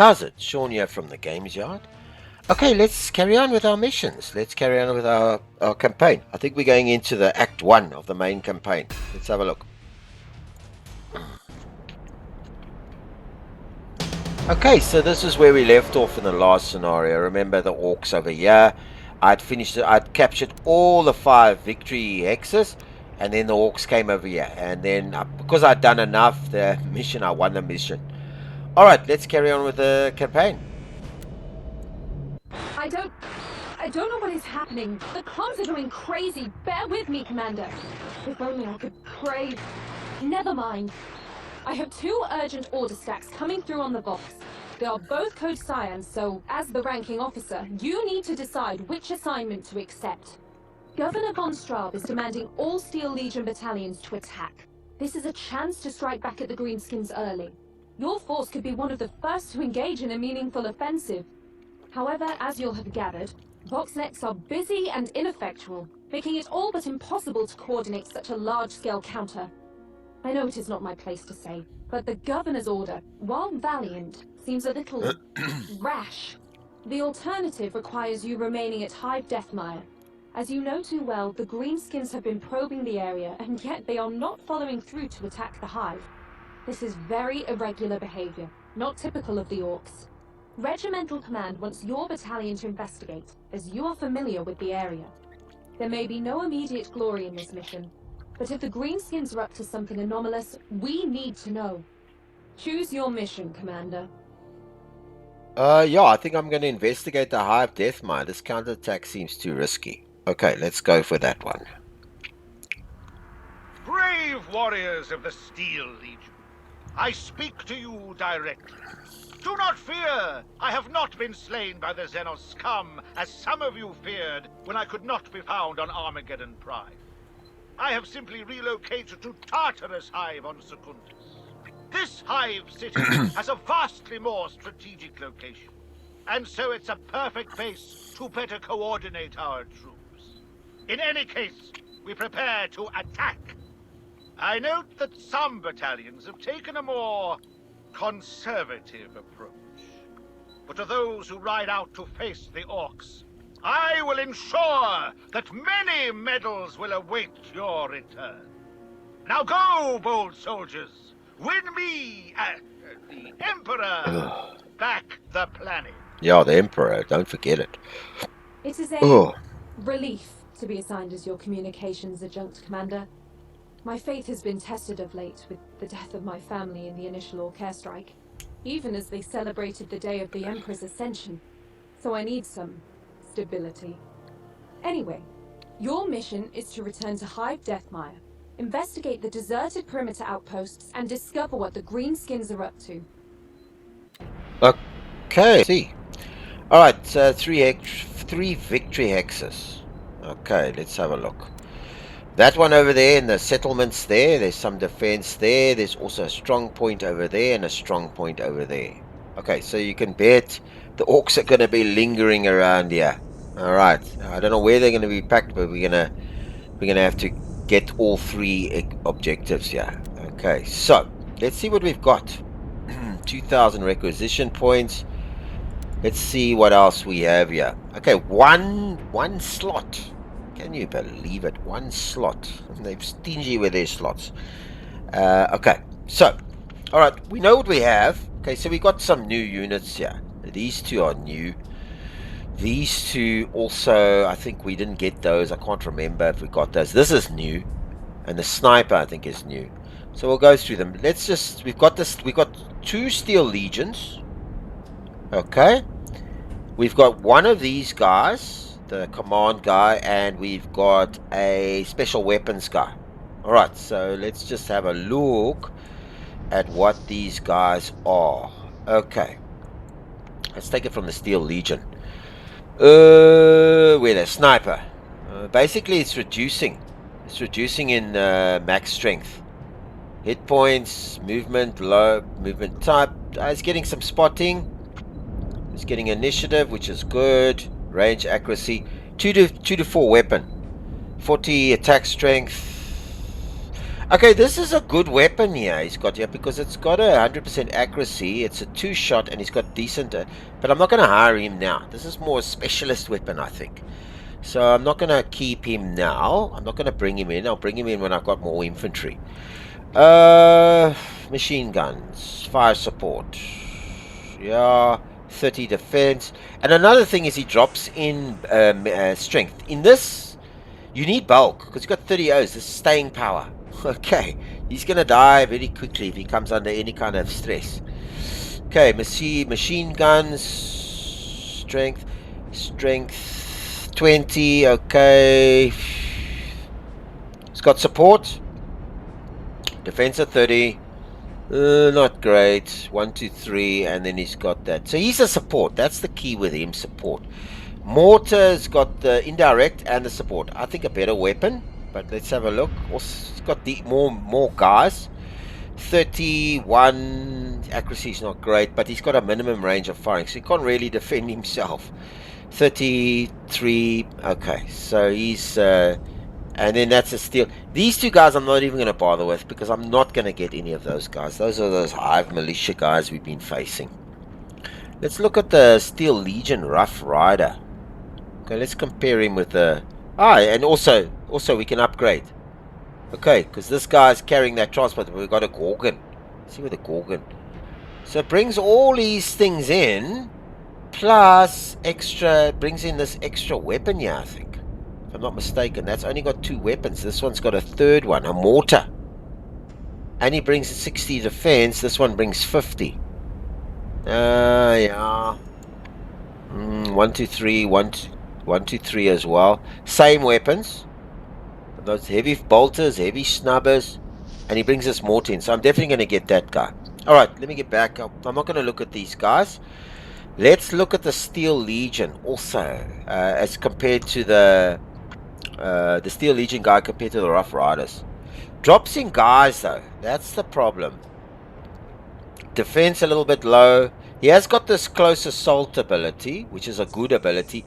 How's it? Sean here from the Games Yard. Okay, let's carry on with our missions. Let's carry on with our campaign. I think we're going into the Act 1 of the main campaign. Let's have a look. Okay, so this is where we left off in the last scenario. Remember the Orks over here. I'd captured all the 5 victory hexes, and then the Orks came over here. And then, because I'd done enough, the mission, I won the mission. Alright, let's carry on with the campaign. I don't know what is happening. The comms are going crazy. Bear with me, Commander. If only I could pray. Never mind. I have 2 urgent order stacks coming through on the box. They are both code Cyans, so as the ranking officer, you need to decide which assignment to accept. Governor von Straub is demanding all Steel Legion battalions to attack. This is a chance to strike back at the Greenskins early. Your force could be one of the first to engage in a meaningful offensive. However, as you'll have gathered, Voxnets are busy and ineffectual, making it all but impossible to coordinate such a large-scale counter. I know it is not my place to say, but the Governor's order, while valiant, seems a little rash. The alternative requires you remaining at Hive Deathmire. As you know too well, the Greenskins have been probing the area, and yet they are not following through to attack the Hive. This is very irregular behavior, not typical of the Orks. Regimental Command wants your battalion to investigate, as you are familiar with the area. There may be no immediate glory in this mission, but if the Greenskins are up to something anomalous, we need to know. Choose your mission, Commander. Yeah, I think I'm going to investigate the Hive Deathmire. This counterattack seems too risky. Okay, let's go for that one. Brave warriors of the Steel Legion, I speak to you directly. Do not fear! I have not been slain by the Xenos scum, as some of you feared when I could not be found on Armageddon Prime. I have simply relocated to Tartarus Hive on Secundus. This Hive city has a vastly more strategic location, and so it's a perfect base to better coordinate our troops. In any case, we prepare to attack. I note that some battalions have taken a more conservative approach. But to those who ride out to face the Orks, I will ensure that many medals will await your return. Now go, bold soldiers! Win me, the Emperor, back the planet. Yeah, the Emperor, don't forget it. It is a relief to be assigned as your communications adjunct, Commander. My faith has been tested of late with the death of my family in the initial Ork strike, even as they celebrated the day of the Emperor's ascension. So I need some stability. Anyway, your mission is to return to Hive Deathmire, investigate the deserted perimeter outposts, and discover what the Greenskins are up to. Okay, see. Alright, so 3 victory hexes. Okay, let's have a look. That one over there in the settlements there's some defense there. There's also a strong point over there and a strong point over there. Okay, so you can bet the Orks are going to be lingering around here. Alright, I don't know where they're going to be packed, but we're going to have to get all 3 objectives here. Okay, so let's see what we've got. 2,000 requisition points. Let's see what else we have here. Okay, one slot. Can you believe it? 1 slot. They're stingy with their slots. Okay, so, alright, we know what we have. Okay, so we got some new units here. These 2 are new. These 2 also, I think we didn't get those. I can't remember if we got those. This is new. And the sniper, I think, is new. So we'll go through them. We've got 2 Steel Legions. Okay. We've got one of these guys, the command guy, and we've got a special weapons guy. Alright, so let's just have a look at what these guys are. Okay, let's take it from the Steel Legion. Where the sniper, basically it's reducing in max strength, hit points, movement, low movement type. It's getting some spotting, it's getting initiative, which is good. Range accuracy, 2 to 4 weapon, 40 attack strength. Okay, this is a good weapon here he's got here because it's got a 100% accuracy. It's a 2-shot and he's got decent... but I'm not going to hire him now. This is more a specialist weapon, I think. So I'm not going to keep him now. I'm not going to bring him in. I'll bring him in when I've got more infantry. Machine guns. Fire support. Yeah, 30 defense. And another thing is he drops in strength. In this, you need bulk because he's got 30 O's. This is staying power. Okay, he's going to die very quickly if he comes under any kind of stress. Okay, machine guns. Strength 20. Okay. He's got support. Defense at 30. Not great. 1, 2, 3, and then he's got that. So he's a support. That's the key with him, support. Mortar's got the indirect and the support. I think a better weapon, but let's have a look. Also, it's got the more guys. 31 accuracy is not great, but he's got a minimum range of firing, so he can't really defend himself. 33. Okay, so he's and then that's a steal. These two guys I'm not even going to bother with because I'm not going to get any of those guys. Those are those hive militia guys we've been facing. Let's look at the Steel Legion Rough Rider. Okay, let's compare him with the... and also we can upgrade. Okay, because this guy's carrying that transport. We've got a Gorgon. Let's see with the Gorgon. So it brings all these things in, plus extra, brings in this extra weapon here, I think. If I'm not mistaken, that's only got 2 weapons. This one's got a third one, a mortar. And he brings 60 defense. This one brings 50. Yeah. 1, 2, 3, 1, 2, 3 as well. Same weapons. Those heavy bolters, heavy snubbers. And he brings us mortar in. So I'm definitely going to get that guy. Alright, let me get back. I'm not going to look at these guys. Let's look at the Steel Legion also. As compared to the Steel Legion guy compared to the Rough Riders. Drops in guys though. That's the problem. Defense a little bit low. He has got this close assault ability, which is a good ability,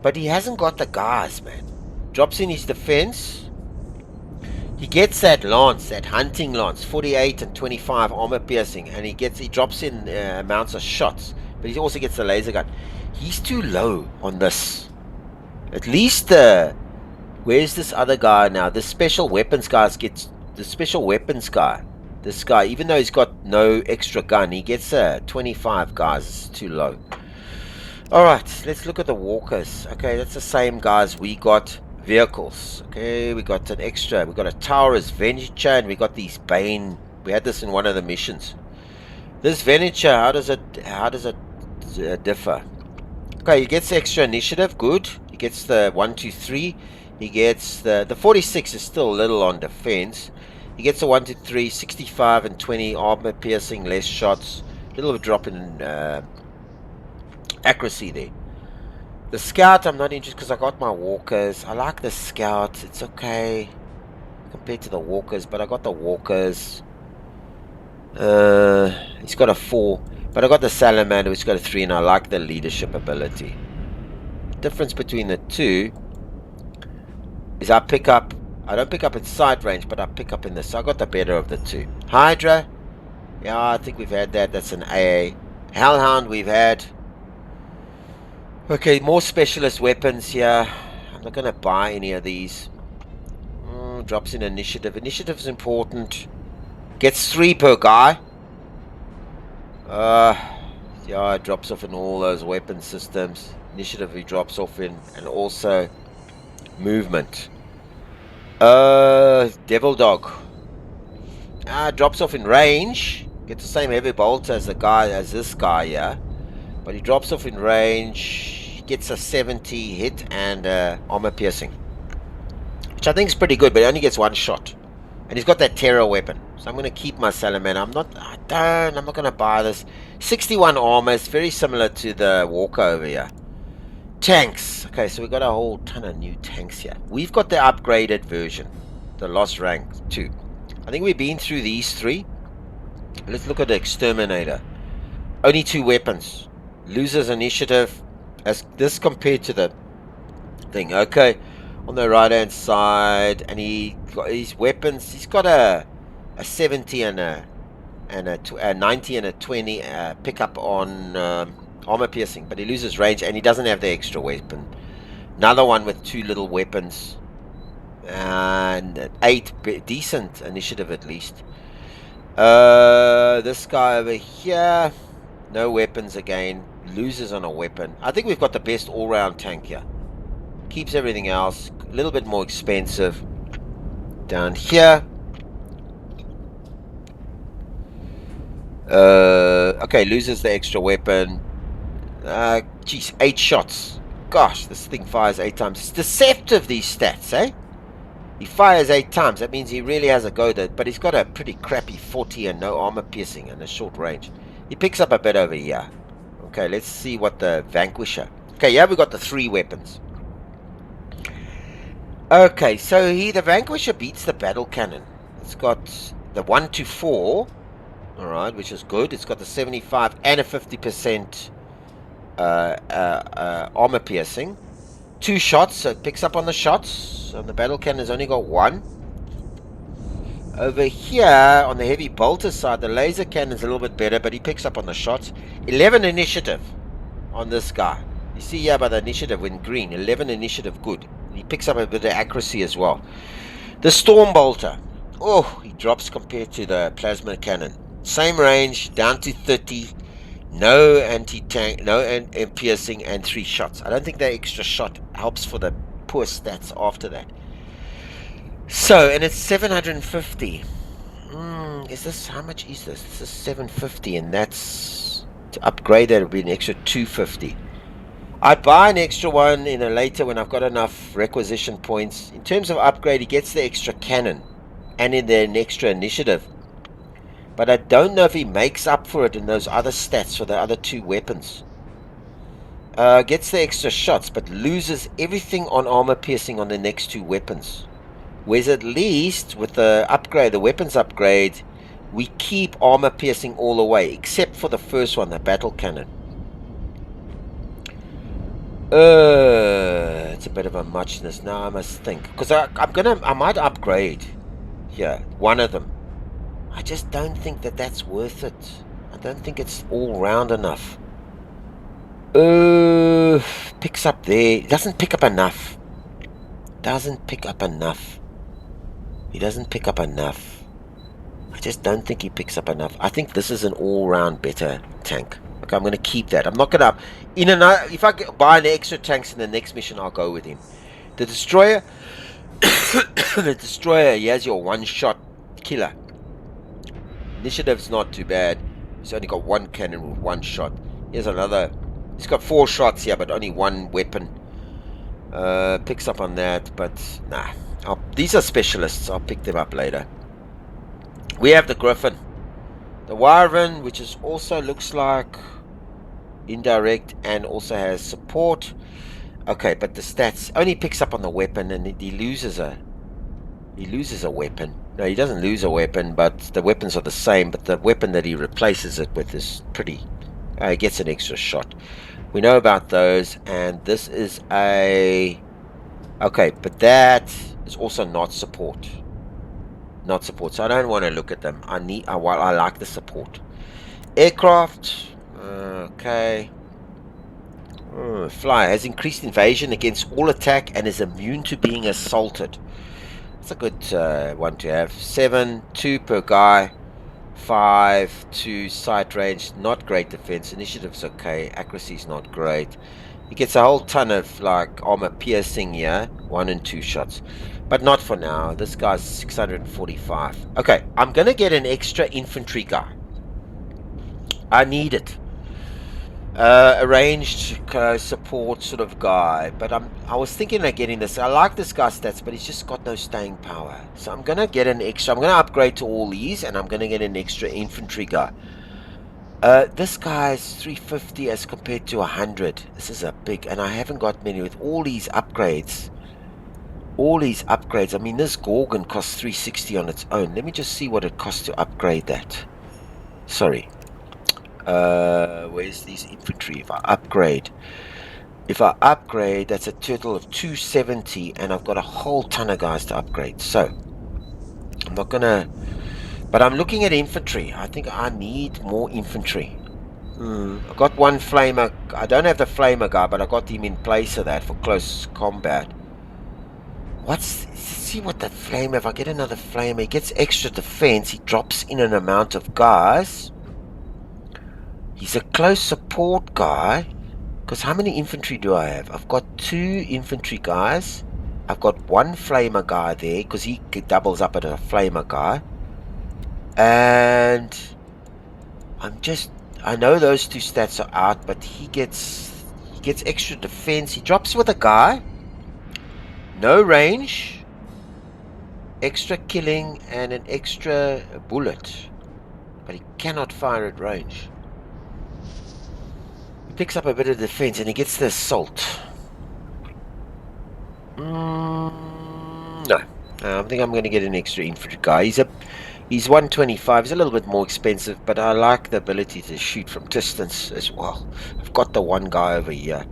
but he hasn't got the guys, man. Drops in his defense. He gets that lance, that hunting lance, 48 and 25 armor piercing, and he drops in amounts of shots, but he also gets the laser gun. He's too low on this. At least where's this other guy now? The special weapons guys gets the special weapons guy. This guy, even though he's got no extra gun, he gets 25 guys. It's too low. Alright, let's look at the walkers. Okay, that's the same guys. We got vehicles. Okay, we got an extra. We got a Taurus Venator, and we got these Bane. We had this in one of the missions. This Venator, how does it differ? Okay, he gets extra initiative. Good. He gets the 1, 2, 3. He gets the 46 is still a little on defense. He gets a 1, 2, 3, 65 and 20 armor piercing, less shots. A little drop in accuracy there. The scout, I'm not interested because I got my walkers. I like the scout. It's okay compared to the walkers, but I got the walkers. He's got a 4, but I got the salamander, which got a 3, and I like the leadership ability. Difference between the two is I don't pick up in sight range, but I pick up in this. So I got the better of the two. Hydra, yeah, I think we've had that. That's an AA. Hellhound we've had. Okay, more specialist weapons here. I'm not going to buy any of these. Drops in initiative. Initiative is important. Gets 3 per guy. Yeah, it drops off in all those weapon systems. Initiative he drops off in, and also movement. Devil Dog. Drops off in range. Gets the same heavy bolt as this guy here. But he drops off in range. Gets a 70 hit and armor piercing. Which I think is pretty good, but he only gets 1 shot. And he's got that terror weapon. So I'm going to keep my salamander. I'm not going to buy this. 61 armor. It's very similar to the walker over here. Tanks. Okay, so we've got a whole ton of new tanks here. We've got the upgraded version. The Lost Rank 2. I think we've been through these 3. Let's look at the Exterminator. Only 2 weapons. Loses initiative. As this compared to the thing. Okay. on the right hand side, and he got his weapons. He's got a 70 and a 90 and a 20 pickup on armor piercing, but he loses range and he doesn't have the extra weapon. Another one with 2 little weapons and 8 decent initiative at least. This guy over here, no weapons again, loses on a weapon. I think we've got the best all-round tank here. Keeps everything else a little bit more expensive. Down here, okay, loses the extra weapon. Geez, 8 shots. Gosh, this thing fires 8 times. It's deceptive, these stats, eh? He fires 8 times. That means he really has a go there, but he's got a pretty crappy 40 and no armor piercing and a short range. He picks up a bit over here. Okay, let's see what the Vanquisher. Okay, yeah, we got the 3 weapons. Okay, so the Vanquisher beats the battle cannon. It's got the 1-4, alright, which is good. It's got the 75 and a 50% armor piercing. 2 shots, so it picks up on the shots. And the battle cannon's only got 1. Over here on the heavy bolter side, the laser cannon's a little bit better, but he picks up on the shots. 11 initiative on this guy. You see here by the initiative in green, 11 initiative, good. He picks up a bit of accuracy as well. The storm bolter, oh, he drops compared to the plasma cannon. Same range, down to 30. No anti-tank, no piercing, and 3 shots. I don't think that extra shot helps for the poor stats after that. So, and it's 750. Is this, how much is this? This is 750, and that's, to upgrade that, it would be an extra 250. I'd buy an extra one in a later when I've got enough requisition points. In terms of upgrade, he gets the extra cannon, and in an extra initiative. But I don't know if he makes up for it in those other stats for the other 2 weapons. Gets the extra shots, but loses everything on armor piercing on the next 2 weapons. Whereas at least with the upgrade, the weapons upgrade, we keep armor piercing all the way, except for the first one, the battle cannon. It's a bit of a muchness. Now I must think, because I might upgrade here, one of them. I just don't think that that's worth it. I don't think it's all round enough. Picks up there. He doesn't pick up enough. Doesn't pick up enough. He doesn't pick up enough. I just don't think he picks up enough. I think this is an all-round better tank. Okay, I'm going to keep that. I'm not going to... if I buy an extra tanks in the next mission, I'll go with him. The destroyer... the destroyer, he has your one-shot killer. Initiative's not too bad. He's only got 1 cannon with 1 shot. Here's another... He's got 4 shots here, but only 1 weapon. Picks up on that, but nah. These are specialists. I'll pick them up later. We have the Griffin. The Wyvern, which is also looks like indirect and also has support. Okay, but the stats only picks up on the weapon, and he loses a weapon. No, he doesn't lose a weapon, but the weapons are the same, but the weapon that he replaces it with is pretty... he gets an extra shot. We know about those, and this is a... Okay, but that is also not support. Not support, so I don't want to look at them. I like the support. Aircraft, okay. Flyer has increased invasion against all attack and is immune to being assaulted. That's a good one to have. 7, 2 per guy. 5, 2 sight range. Not great defense. Initiative's okay. Accuracy's not great. He gets a whole ton of like armor piercing here. 1 and 2 shots. But not for now. This guy's 645. Okay, I'm going to get an extra infantry guy. I need it. A ranged support sort of guy. But I was thinking of getting this. I like this guy's stats, but he's just got no staying power. So I'm going to get an extra. I'm going to upgrade to all these, and I'm going to get an extra infantry guy. This guy's 350 as compared to 100. This is a big... And I haven't got many with all these upgrades. I mean, this Gorgon costs 360 on its own. Let me just see what it costs to upgrade that. Sorry. Where's these infantry? If I upgrade If I upgrade, that's a total of 270, and I've got a whole ton of guys to upgrade. So I'm not gonna, but I'm looking at infantry. I think I need more infantry. I got one flamer. I don't have the flamer guy, but I got him in place of that for close combat. Let's see what the flame. If I get another flamer, he gets extra defense. He drops in an amount of guys. He's a close support guy. Because how many infantry do I have? I've got 2 infantry guys. I've got 1 flamer guy there because he doubles up as a flamer guy. And I know those 2 stats are out, but he gets extra defense. He drops with a guy. No range. Extra killing and an extra bullet. But he cannot fire at range. He picks up a bit of defense and he gets the assault. No. I think I'm going to get an extra infantry guy. He's 125. He's a little bit more expensive, but I like the ability to shoot from distance as well. I've got the one guy over here.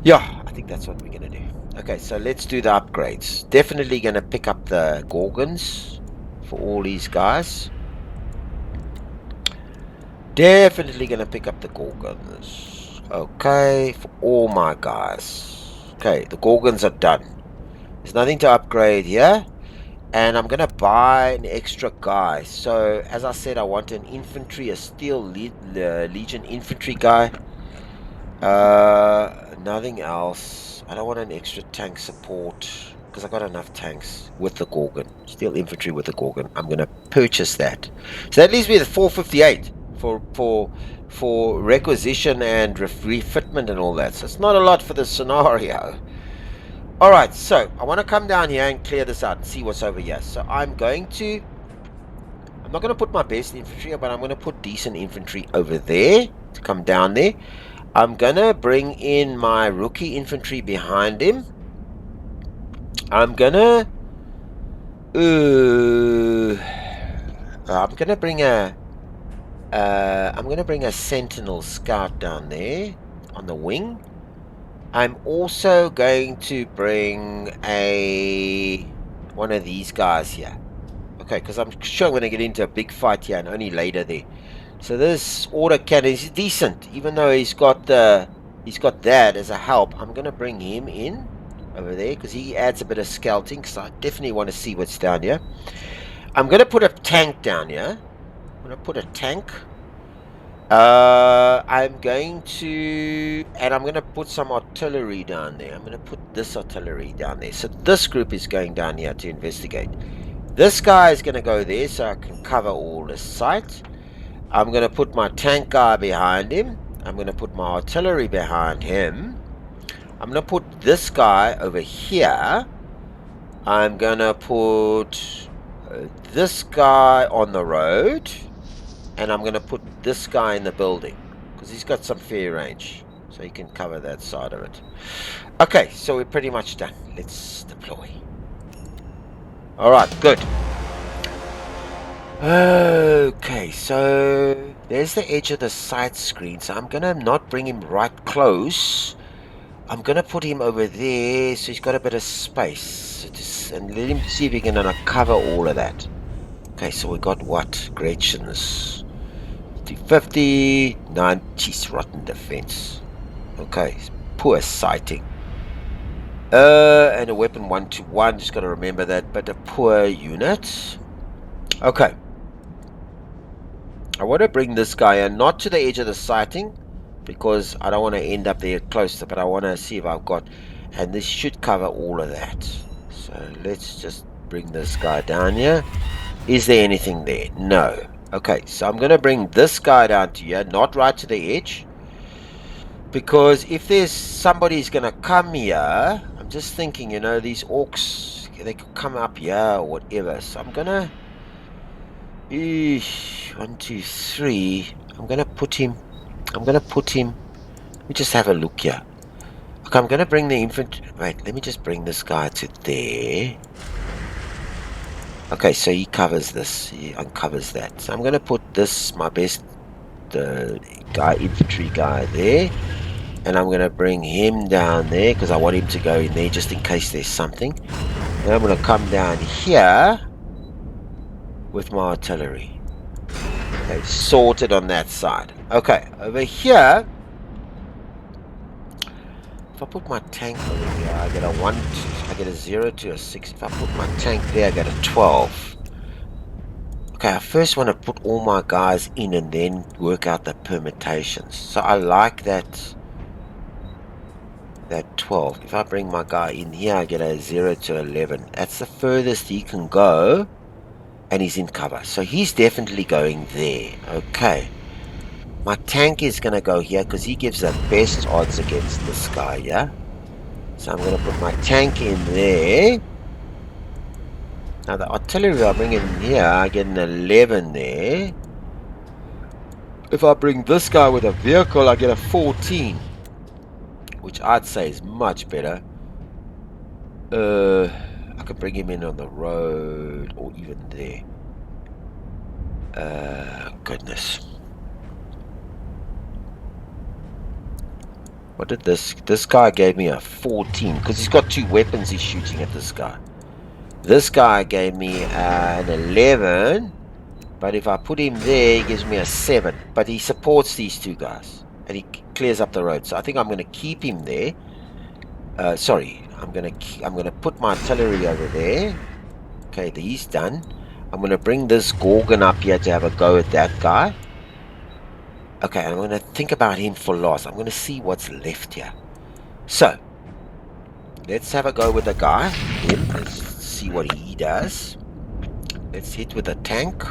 Yeah, I think that's what we're going to do. Okay, so let's do the upgrades. Definitely going to pick up the Gorgons for all these guys. Definitely going to pick up the Gorgons. Okay, for all my guys. Okay, the Gorgons are done. There's nothing to upgrade here. And I'm going to buy an extra guy. So, as I said, I want an infantry, a steel legion infantry guy. Nothing else. I don't want an extra tank support because I got enough tanks with the Gorgon. Steel infantry with the Gorgon. I'm going to purchase that. So that leaves me with 458 for requisition and refitment and all that. So it's not a lot for the scenario. Alright, so I want to come down here and clear this out and see what's over here. So I'm not going to put my best infantry, but I'm going to put decent infantry over there to come down there. I'm going to bring in my rookie infantry behind him. I'm going to bring a sentinel scout down there on the wing. I'm also going to bring one of these guys here. Okay, because I'm sure I'm going to get into a big fight here and only later there. So this order cannon is decent, even though he's got that as a help. I'm going to bring him in over there because he adds a bit of scouting. Because I definitely want to see what's down here. I'm going to put a tank down here. I'm going to put a tank. I'm going to put some artillery down there. I'm going to put this artillery down there. So this group is going down here to investigate. This guy is going to go there so I can cover all this site. I'm going to put my tank guy behind him. I'm going to put my artillery behind him. I'm going to put this guy over here. I'm going to put this guy on the road. And I'm going to put this guy in the building because he's got some fair range. So he can cover that side of it. Okay, so we're pretty much done. Let's deploy. Alright, good. Okay, so there's the edge of the sight screen. So I'm going to not bring him right close. I'm going to put him over there so he's got a bit of space. And let him see if he can cover all of that. Okay, so we got what? Gretchen's. 50, 9, geez, rotten defense. Okay, poor sighting. And a weapon 1-1, just got to remember that, but a poor unit. Okay. I want to bring this guy in, not to the edge of the sighting, because I don't want to end up there closer, but I want to see if I've got, and this should cover all of that. So let's just bring this guy down here. Is there anything there? No. Okay, so I'm going to bring this guy down to here, not right to the edge. Because if there's somebody's going to come here, I'm just thinking, you know, these orcs, they could come up here or whatever. So I'm going to... 1, 2, 3. I'm going to put him... Let me just have a look here. Okay, I'm going to bring the infantry... Wait, let me just bring this guy to there. Okay, so he covers this. He uncovers that. So I'm going to put this, my best infantry guy there. And I'm going to bring him down there because I want him to go in there just in case there's something. And I'm going to come down here with my artillery. Okay, sorted on that side. Okay, over here, if I put my tank over here, I get a 1, I get a 0 to a 6. If I put my tank there, I get a 12. Okay, I first want to put all my guys in and then work out the permutations. So I like that 12. If I bring my guy in here, I get a 0 to 11. That's the furthest he can go, and he's in cover. So he's definitely going there. Okay. My tank is going to go here because he gives the best odds against this guy, yeah? So I'm going to put my tank in there. Now the artillery I bring in here, I get an 11 there. If I bring this guy with a vehicle, I get a 14. Which I'd say is much better. I can bring him in on the road or even there. Goodness. What did this guy gave me a 14 because he's got 2 weapons he's shooting at this guy. This guy gave me an 11, but if I put him there, he gives me a 7. But he supports these 2 guys, and he clears up the road. So I think I'm going to keep him there. Sorry, I'm going to put my artillery over there. Okay, he's done. I'm going to bring this Gorgon up here to have a go at that guy. Okay, I'm going to think about him for last. I'm going to see what's left here. So, let's have a go with the guy. Let's see what he does. Let's hit with a tank.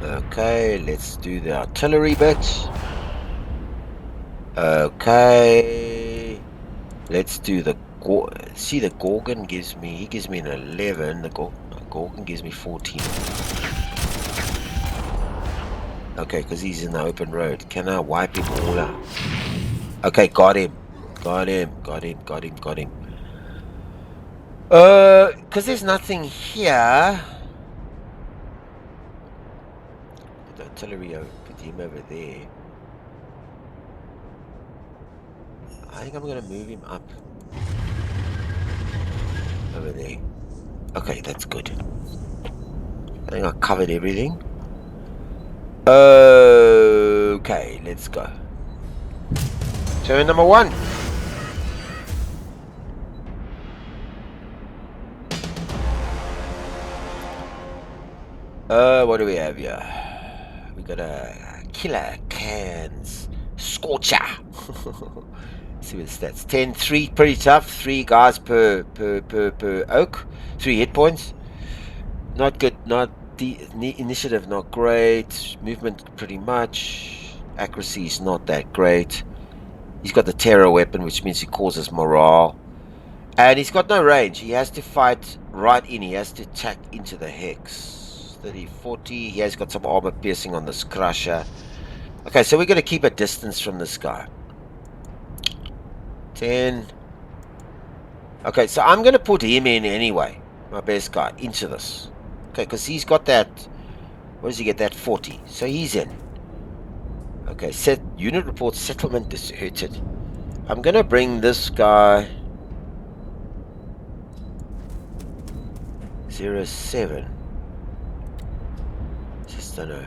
Okay, let's do the artillery bit. Okay, let's do the see the Gorgon gives me an 11. The Gorgon gives me 14. Okay, because he's in the open road. Can I wipe him all out? Okay, got him. Because there's nothing here. Put the artillery over, put him over there. I think I'm going to move him up. Over there. Okay, that's good. I think I covered everything. Okay, let's go. Turn number 1. What do we have here? We got a Killer Cans Scorcher. See what the stats. 10, 3, pretty tough. 3 guys per oak. 3 hit points. Not good. Not the initiative. Not great. Movement pretty much. Accuracy is not that great. He's got the terror weapon, which means he causes morale. And he's got no range. He has to fight right in. He has to attack into the hex. 30, 40. He has got some armor piercing on this crusher. Okay, so we're going to keep a distance from this guy. 10. Okay, so I'm going to put him in anyway. My best guy. Into this. Okay, because he's got that... What does he get? That 40. So he's in. Okay, set unit report settlement deserted. I'm going to bring this guy... 07. Just don't know.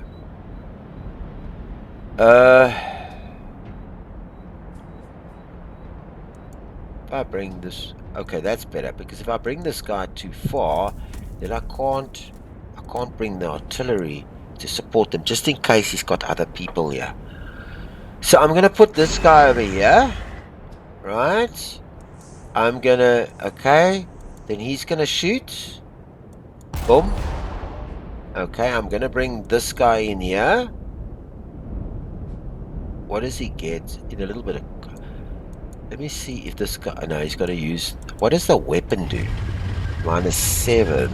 If I bring this... Okay, that's better, because if I bring this guy too far, then I can't bring the artillery to support them, just in case he's got other people here. So I'm going to put this guy over here. Right? I'm going to... Okay. Then he's going to shoot. Boom. Okay, I'm going to bring this guy in here. What does he get? In a little bit of... Let me see if this guy... No, he's got to use... What does the weapon do? -7.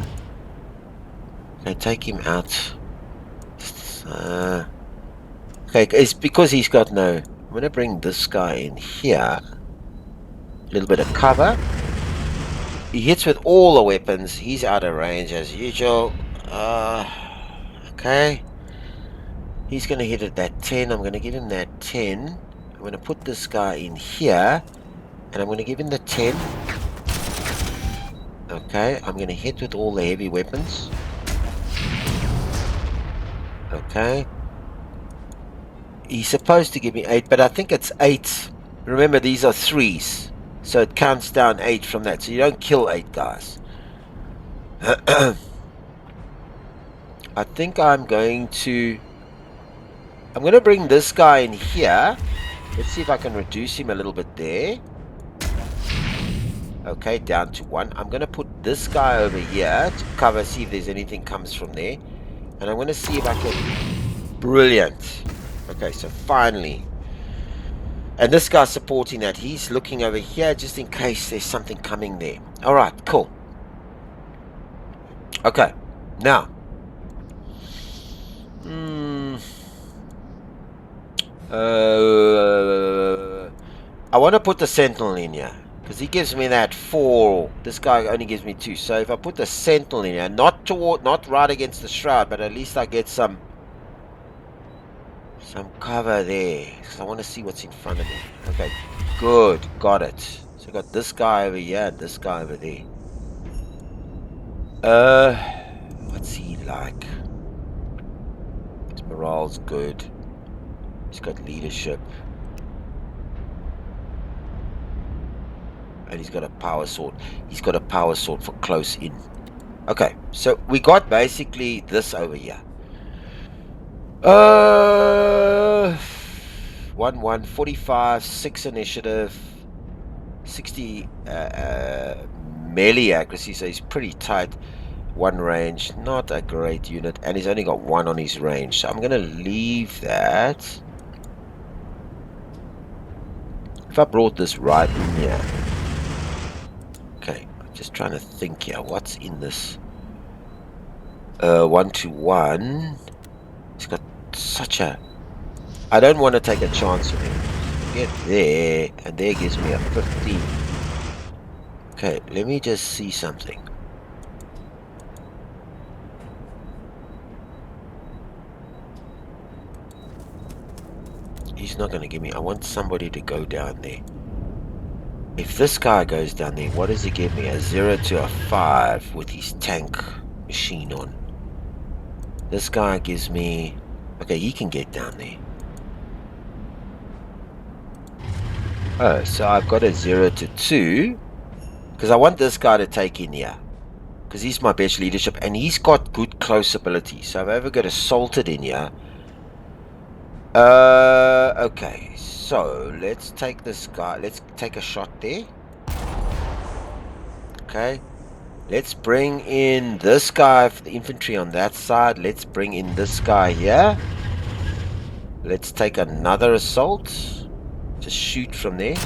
Can I take him out? Okay, it's because he's got no... I'm going to bring this guy in here. A little bit of cover. He hits with all the weapons. He's out of range as usual. Okay. He's going to hit at that 10. I'm going to give him that 10. I'm going to put this guy in here. And I'm going to give him the 10. Okay, I'm going to hit with all the heavy weapons. Okay. He's supposed to give me 8, but I think it's 8. Remember, these are 3s. So it counts down 8 from that. So you don't kill 8 guys. I think I'm going to bring this guy in here. Let's see if I can reduce him a little bit there. Okay, down to 1. I'm going to put this guy over here to cover, see if there's anything comes from there. And I'm going to see if I can... Brilliant. Okay, so finally. And this guy's supporting that. He's looking over here just in case there's something coming there. Alright, cool. Okay, now. I want to put the Sentinel in here. Because he gives me that 4. This guy only gives me 2. So if I put the Sentinel in here, not right against the Shroud, but at least I get some cover there. Because I want to see what's in front of me. Okay, good. Got it. So I got this guy over here and this guy over there. What's he like? His morale's good. He's got leadership. And he's got a power sword. He's got a power sword for close in. Okay, so we got basically this over here. 1, 45, 6 initiative, 60 melee accuracy, so he's pretty tight. 1 range, not a great unit, and he's only got 1 on his range, so I'm going to leave that. If I brought this right in here. Okay, I'm just trying to think here. What's in this? 1-1. He's got such a... I don't want to take a chance with him. Get there, and there gives me a 15. Okay, let me just see something. He's not going to give me... I want somebody to go down there. If this guy goes down there, what does he give me? A 0 to a 5 with his tank machine on. This guy gives me... Okay, he can get down there. Oh, so I've got a 0 to 2. Because I want this guy to take in here. Because he's my best leadership. And he's got good close ability. So if I ever get assaulted in here... Okay. So, let's take this guy. Let's take a shot there. Okay. Let's bring in this guy for the infantry on that side. Let's bring in this guy here. Let's take another assault. Just shoot from there.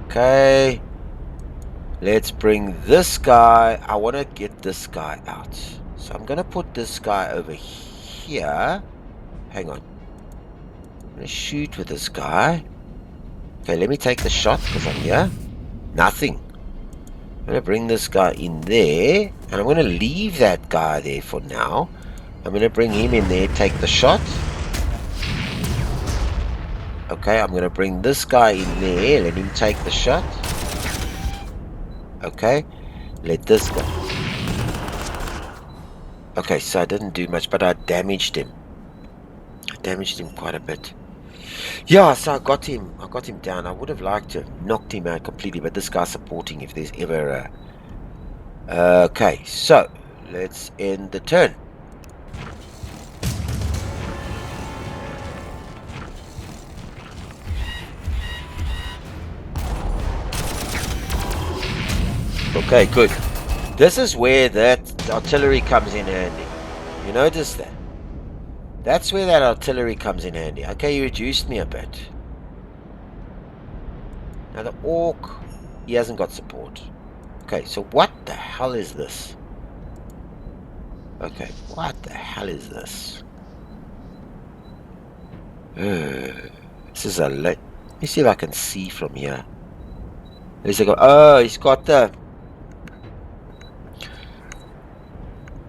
Okay. Let's bring this guy. I want to get this guy out. So I'm going to put this guy over here. Hang on. I'm going to shoot with this guy. Okay, let me take the shot because I'm here. Nothing. I'm going to bring this guy in there. And I'm going to leave that guy there for now. I'm going to bring him in there, take the shot. Okay, I'm going to bring this guy in there, let him take the shot. Okay, let this go. Okay, so I didn't do much, but I damaged him. I damaged him quite a bit. Yeah, so I got him down. I would have liked to have knocked him out completely, but this guy's supporting if there's ever a... Okay, so let's end the turn. Okay, good. This is where that artillery comes in handy. You notice that? That's where that artillery comes in handy. Okay, you reduced me a bit. Now the Ork, he hasn't got support. Okay, so what the hell is this? Okay, what the hell is this? This is a... Let me see if I can see from here. He's got... Oh, he's got the...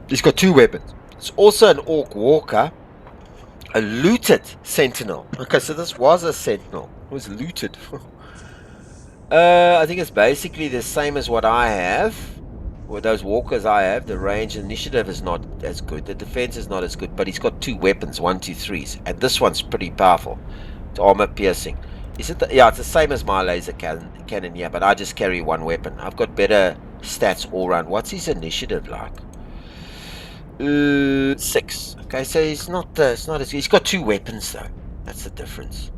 He's got 2 weapons. It's also an Ork walker, a looted sentinel. Okay, so this was a sentinel. It was looted. I think it's basically the same as what I have. With those walkers I have, the range initiative is not as good. The defense is not as good, but he's got 2 weapons, 1, 2, 3s, and this one's pretty powerful. It's armor piercing. Is it? Yeah, it's the same as my laser cannon. Yeah, but I just carry 1 weapon. I've got better stats all round. What's his initiative like? 6. Okay, so he's not. It's not as. He's got 2 weapons though. That's the difference.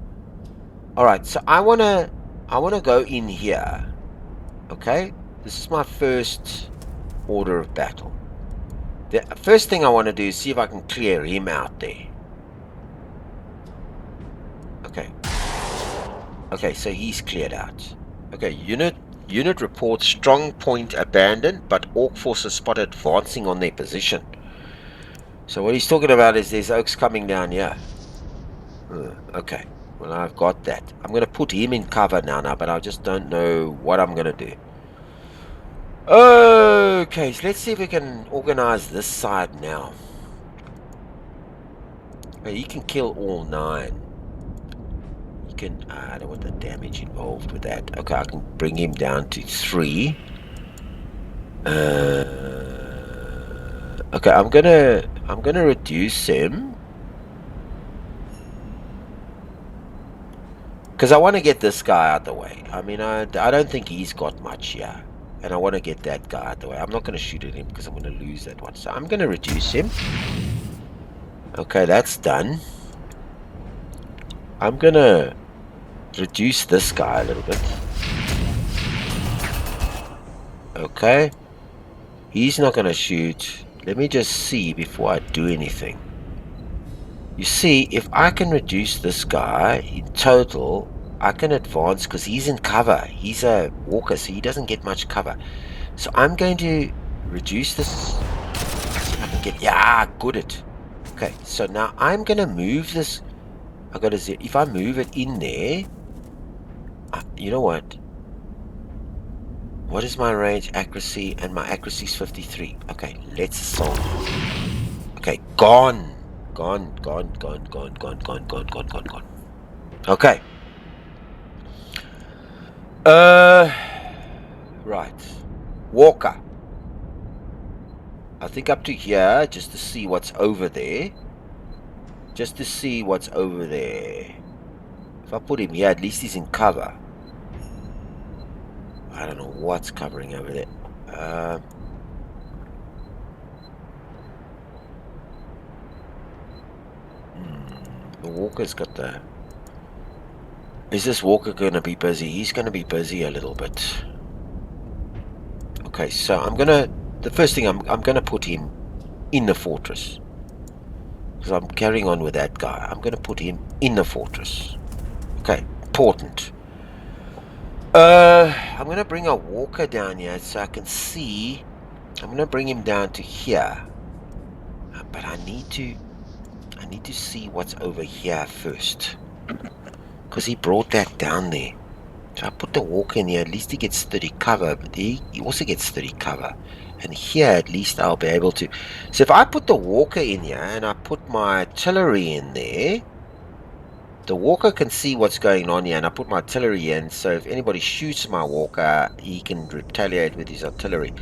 All right, so I wanna go in here. Okay, this is my first order of battle. The first thing I want to do is see if I can clear him out there. Okay. Okay, so he's cleared out. Okay, unit reports strong point abandoned, but Ork forces spotted advancing on their position. So what he's talking about is there's Orks coming down here. Okay, well I've got that. I'm going to put him in cover now, but I just don't know what I'm going to do. Okay, so let's see if we can organize this side now. Okay, he can kill all 9. He can... I don't want the damage involved with that. Okay, I can bring him down to 3. Okay, I'm gonna reduce him. Because I want to get this guy out the way. I mean, I don't think he's got much here. And I want to get that guy out the way. I'm not going to shoot at him because I'm going to lose that one. So I'm going to reduce him. Okay, that's done. I'm going to reduce this guy a little bit. Okay. He's not going to shoot. Let me just see before I do anything. You see, if I can reduce this guy in total, I can advance because he's in cover. He's a walker, so he doesn't get much cover. So I'm going to reduce this. See if I can get... Yeah, good it. Okay, so now I'm going to move this. I got to see if I move it in there. You know what? What is my range, accuracy, and my accuracy is 53. Okay, let's assault. Okay, gone. Gone. Okay. Right. Walker. I think up to here, just to see what's over there. Just to see what's over there. If I put him here, at least he's in cover. I don't know what's covering over there. The walker's got the... Is this walker going to be busy? He's going to be busy a little bit. Okay, so I'm going to... The first thing, I'm going to put him in the fortress. Because I'm carrying on with that guy. I'm going to put him in the fortress. Okay, important. I'm going to bring a walker down here so I can see... I'm going to bring him down to here. But I need to see what's over here first. Because he brought that down there. So I put the walker in here. At least he gets 30 cover. But he also gets 30 cover. And here at least I'll be able to... So if I put the walker in here and I put my artillery in there, the walker can see what's going on here. And I put my artillery in. So if anybody shoots my walker, he can retaliate with his artillery.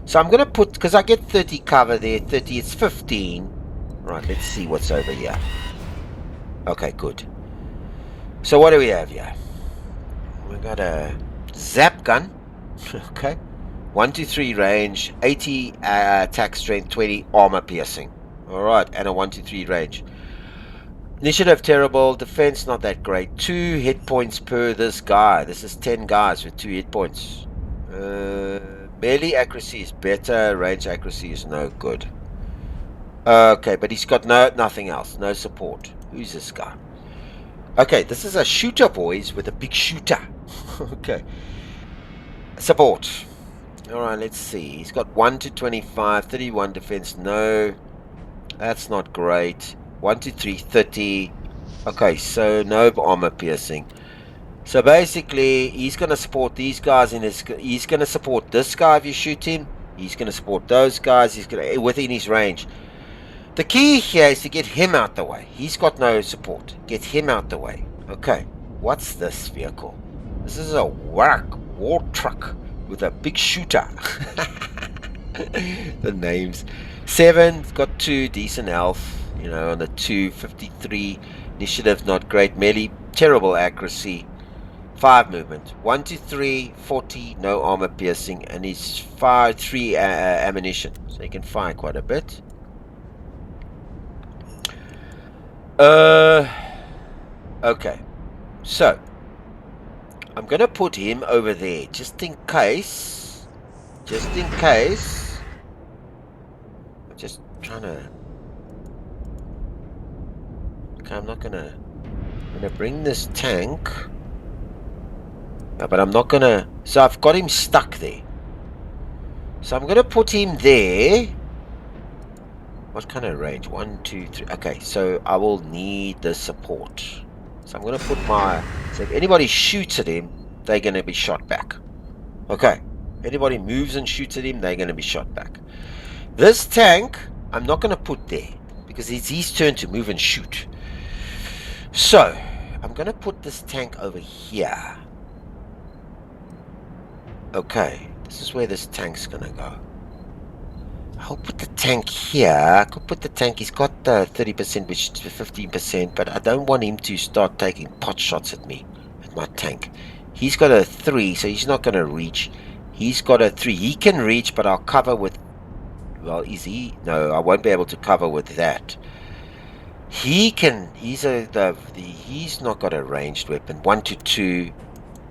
So I'm going to put... Because I get 30 cover there. 30, it's 15. Right, let's see what's over here. Okay, good. So what do we have here? We got a zap gun. Okay. 1 to 3 range, 80 attack strength, 20 armor piercing. Alright, and a 1 to 3 range. Initiative terrible, defense not that great. 2 hit points per this guy. This is 10 guys with 2 hit points. Melee accuracy is better, range accuracy is no good. Okay, but he's got nothing else, no support. Who's this guy? Okay, this is a shooter, boys, with a big shooter. Okay. Support. Alright, let's see. He's got 1 to 25, 31 defense. No, that's not great. 1 to 3, 30. Okay, so no armor piercing. So basically, he's going to support these guys in his... He's going to support this guy if you shoot him. He's going to support those guys. He's going to... Within his range. The key here is to get him out the way. He's got no support. Get him out the way. Okay, what's this vehicle? This is a war truck with a big shooter. The names. 7, it's got 2, decent health. You know, on the 2, 53. Initiative, not great. Melee, terrible accuracy. 5 movement. 1 to 3, 40, no armor piercing. And he's 3 ammunition. So he can fire quite a bit. Okay. So, I'm going to put him over there. Just in case. I'm just trying to... Okay, I'm gonna bring this tank. No, but I'm not gonna... So I've got him stuck there. So I'm gonna put him there. What kind of range? 1, 2, 3. Okay, so I will need the support. So I'm gonna put my... So if anybody shoots at him, they're gonna be shot back. Okay. Anybody moves and shoots at him, they're gonna be shot back. This tank, I'm not gonna put there. Because it's his turn to move and shoot. So, I'm going to put this tank over here. Okay, this is where this tank's going to go. I'll put the tank here. I could put the tank, he's got the 30%, which is 15%, but I don't want him to start taking pot shots at me, at my tank. He's got a 3, so he's not going to reach. He's got a 3. He can reach, but I'll cover with... Well, is he? No, I won't be able to cover with that. He can, he's not got a ranged weapon, 1 to 2,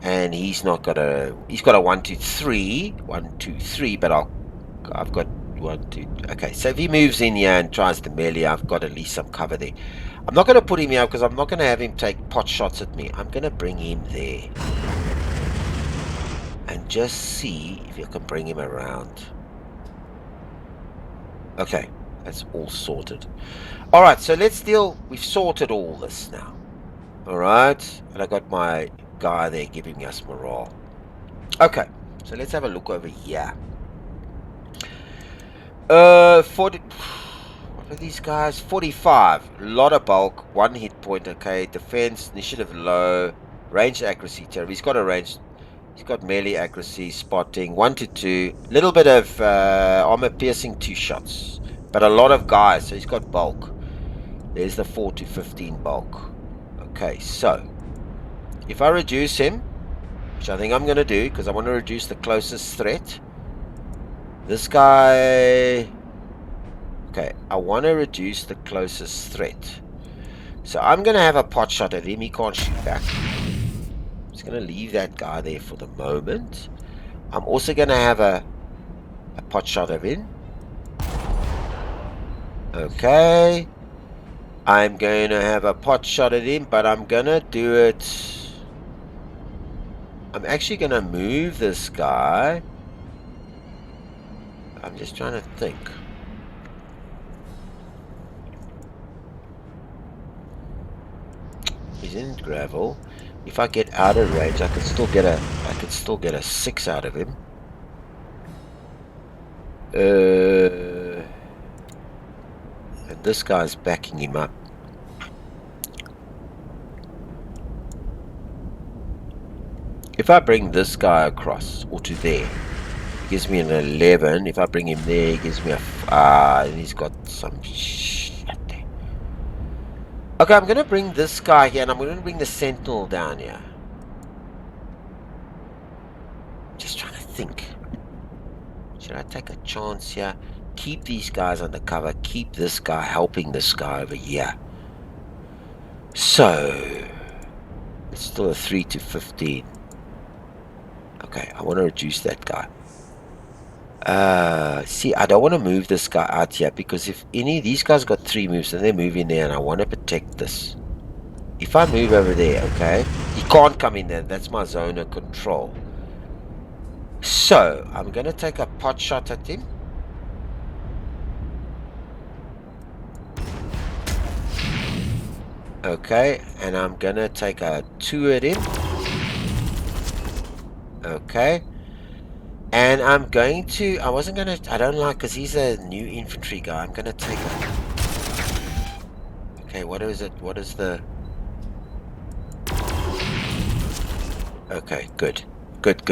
and he's got a 1 to 3, 1, 2, 3, but I've got 1, 2, okay, so if he moves in here and tries the melee, I've got at least some cover there. I'm not going to put him here because I'm not going to have him take pot shots at me. I'm going to bring him there, and just see if you can bring him around. Okay, that's all sorted. Alright, so let's deal... We've sorted all this now. Alright, and I got my guy there giving us morale. Okay, so let's have a look over here. 40... What are these guys? 45. A lot of bulk. 1 hit point, okay. Defense, initiative low. Range accuracy, terrible. He's got a range... He's got melee accuracy, spotting, 1 to 2. Little bit of armor piercing, 2 shots. But a lot of guys, so he's got bulk. There's the 4 to 15 bulk. Okay, so if I reduce him, which I think I'm going to do because I want to reduce the closest threat. This guy... Okay, I want to reduce the closest threat. So I'm going to have a pot shot at him. He can't shoot back. I'm just going to leave that guy there for the moment. I'm also going to have a pot shot of him. Okay. I'm going to have a pot shot at him, but I'm going to do it... I'm actually going to move this guy. I'm just trying to think. He's in gravel. If I get out of range, I can still get a 6 out of him. And this guy's backing him up. If I bring this guy across, or to there, he gives me an 11. If I bring him there, he gives me a... and he's got some shit there. Okay, I'm going to bring this guy here, and I'm going to bring the sentinel down here. Just trying to think. Should I take a chance here? Keep these guys under cover. Keep this guy helping this guy over here. So, it's still a 3 to 15. Okay, I want to reduce that guy. See, I don't want to move this guy out here because if any of these guys got 3 moves and they move in there and I want to protect this. If I move over there, okay, he can't come in there. That's my zone of control. So, I'm going to take a pot shot at him. Okay, and I'm going to take a 2 at him. Okay. And I'm going to... I wasn't going to... I don't like... Because he's a new infantry guy. I'm going to take a... Okay, what is it? What is the... Okay, good. Good.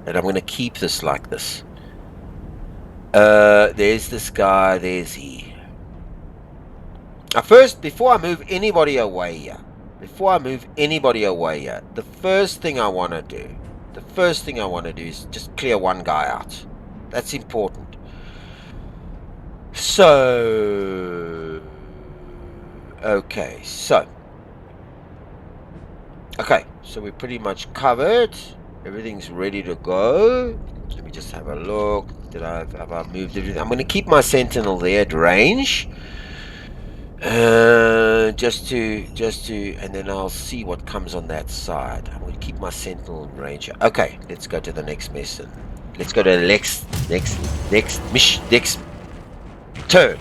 And I'm going to keep this like this. There's this guy. There's he. First, before I move anybody away here, the first thing I want to do, is just clear one guy out. That's important. So, okay, so we're pretty much covered. Everything's ready to go. Let me just have a look. Have I moved everything? I'm going to keep my sentinel there at range. Just to, and then I'll see what comes on that side. I'm going to keep my sentinel in range. Okay, let's go to the next mission. Let's go to the next turn.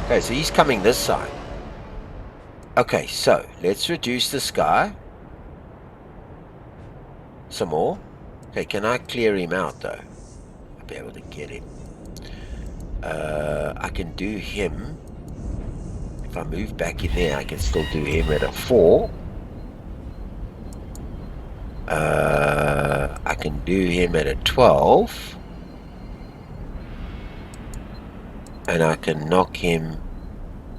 Okay, so he's coming this side. Okay, so let's reduce this guy some more. Okay, can I clear him out though? I'll be able to get him. I can do him. If I move back in there, I can still do him at a 4. I can do him at a 12. And I can knock him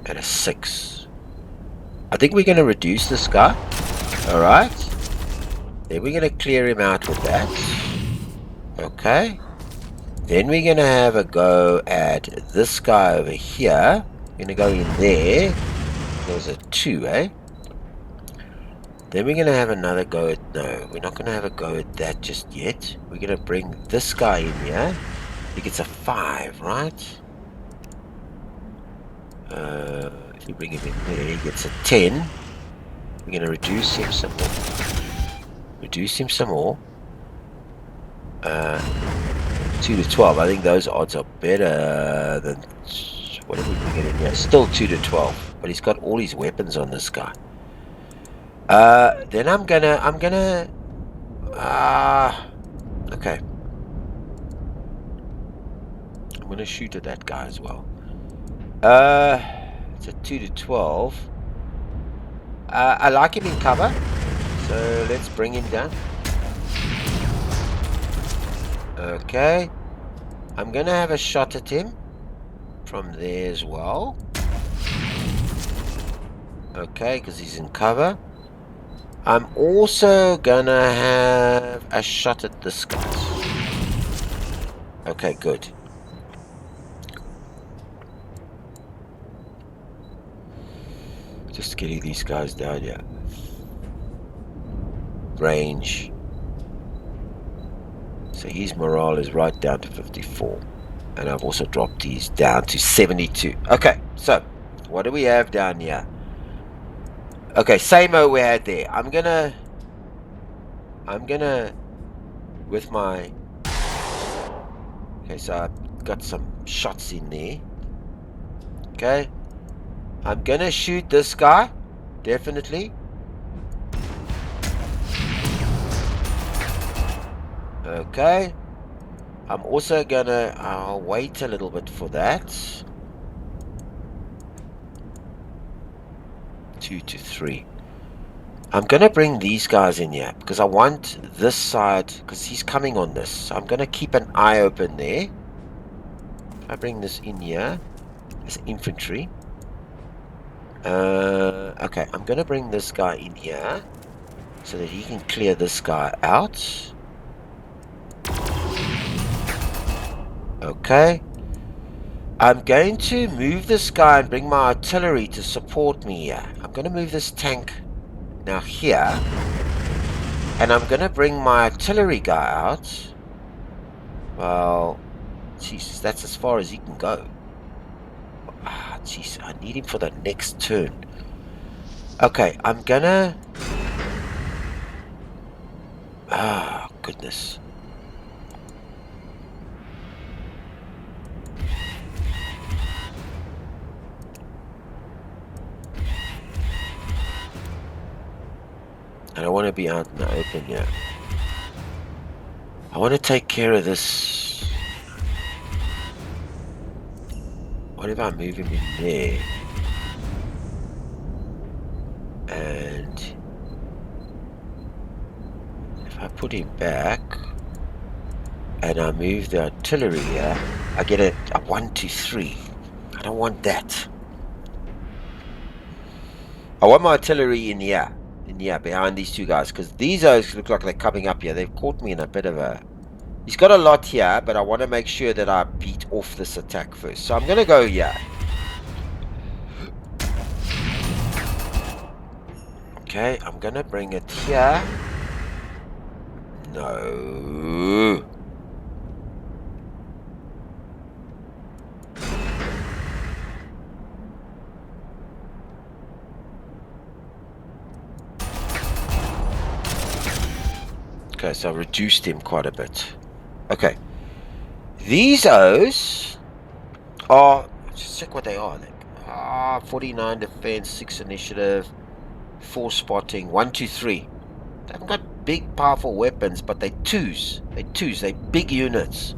at a 6. I think we're going to reduce this guy. Alright. Then we're going to clear him out with that. Okay. Then we're going to have a go at this guy over here. We're going to go in there. There's a 2, eh? Then we're going to have another go at... No, we're not going to have a go at that just yet. We're going to bring this guy in here. He gets a 5, right? If you bring him in there, he gets a 10. We're going to reduce him some more. 2 to 12. I think those odds are better than... What did we get in here? Still 2 to 12. But he's got all his weapons on this guy. Then I'm gonna... okay. I'm gonna shoot at that guy as well. It's a 2 to 12. I like him in cover. So let's bring him down. Okay. I'm gonna have a shot at him from there as well. Okay, because he's in cover. I'm also gonna have a shot at this guy. Okay, good. Just getting these guys down here. Range. So his morale is right down to 54. And I've also dropped these down to 72. Okay, so what do we have down here? Okay, same O we had there. I'm gonna with my... Okay, so I've got some shots in there. Okay. I'm gonna shoot this guy. Definitely. Okay. I'm also gonna... I'll wait a little bit for that. 2 to 3. I'm gonna bring these guys in here because I want this side, because he's coming on this. So I'm gonna keep an eye open there. I bring this in here as infantry. Okay, I'm gonna bring this guy in here so that he can clear this guy out. Okay. I'm going to move this guy and bring my artillery to support me here. I'm going to move this tank now here. And I'm going to bring my artillery guy out. Well, Jesus, that's as far as he can go. Ah, jeez, I need him for the next turn. Okay, I'm going to... Ah, goodness. I don't want to be out in the open here. I want to take care of this. What if I move him in there? And if I put him back and I move the artillery here, I get a 1, 2, 3. I don't want that. I want my artillery in here, behind these two guys, because these guys look like they're coming up here. They've caught me in a bit of a... He's got a lot here, but I want to make sure that I beat off this attack first. So I'm going to go here. Okay, I'm going to bring it here. No. Okay, so I reduced him quite a bit. Okay. These O's are... Just check what they are. 49 defense, 6 initiative, 4 spotting, 1, 2, 3. They haven't got big, powerful weapons, but they're twos. They're big units.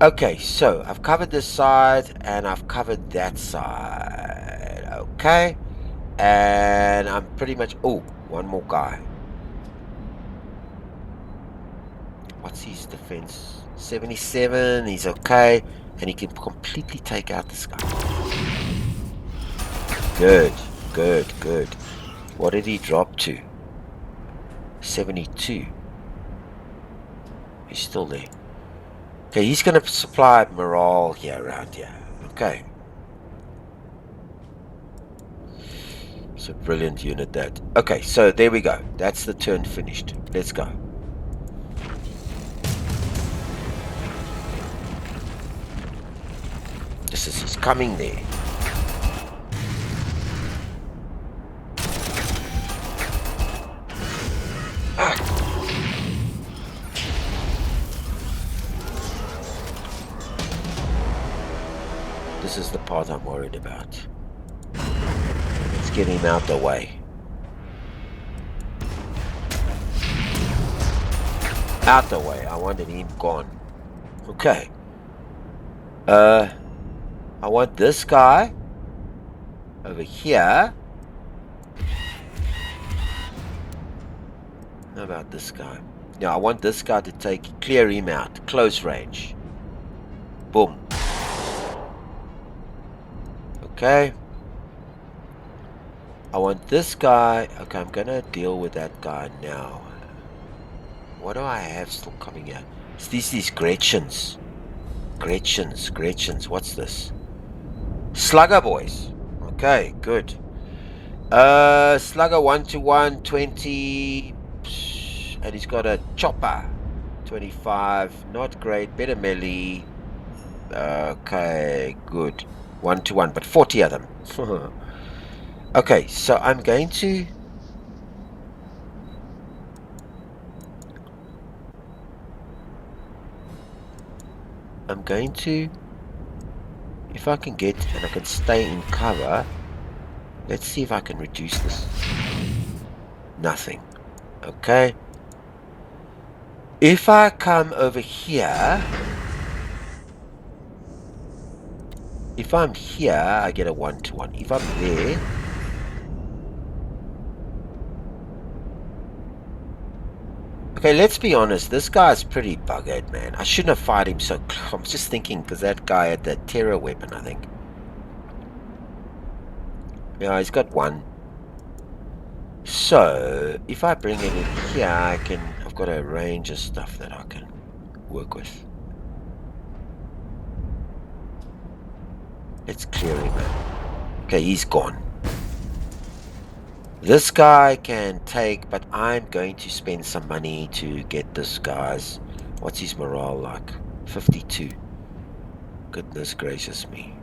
Okay, so I've covered this side, and I've covered that side. Okay. And I'm pretty much... Oh, one more guy. What's his defense? 77. He's okay. And he can completely take out this guy. Good. What did he drop to? 72. He's still there. Okay, he's going to supply morale here around here. Okay. It's a brilliant unit, that. Okay, so there we go. That's the turn finished. Let's go. He's coming there. This is the part I'm worried about. Let's get him out the way. Out the way. I wanted him gone. Okay. I want this guy over here. How about this guy? Yeah, I want this guy to clear him out. Close range. Boom. Okay. I want this guy. Okay, I'm gonna deal with that guy now. What do I have still coming out? It's these Gretchens. Gretchens. What's this? Slugger boys. Okay, good. Slugger 1-1, 20. And he's got a chopper. 25. Not great. Better melee. Okay, good. 1-1, but 40 of them. Okay, so I'm going to... If I can get, and I can stay in cover, let's see if I can reduce this. Nothing. Okay. If I come over here, if I'm here, I get a 1-1. If I'm there, okay, let's be honest, this guy's pretty buggered, man. I shouldn't have fired him so close. I'm just thinking, because that guy had that terror weapon, I think. Yeah, he's got 1. So, if I bring it in here, I've got a range of stuff that I can work with. Let's clear him out. Okay, he's gone. This guy can take, but I'm going to spend some money to get this guy's... What's his morale like? 52. Goodness gracious me.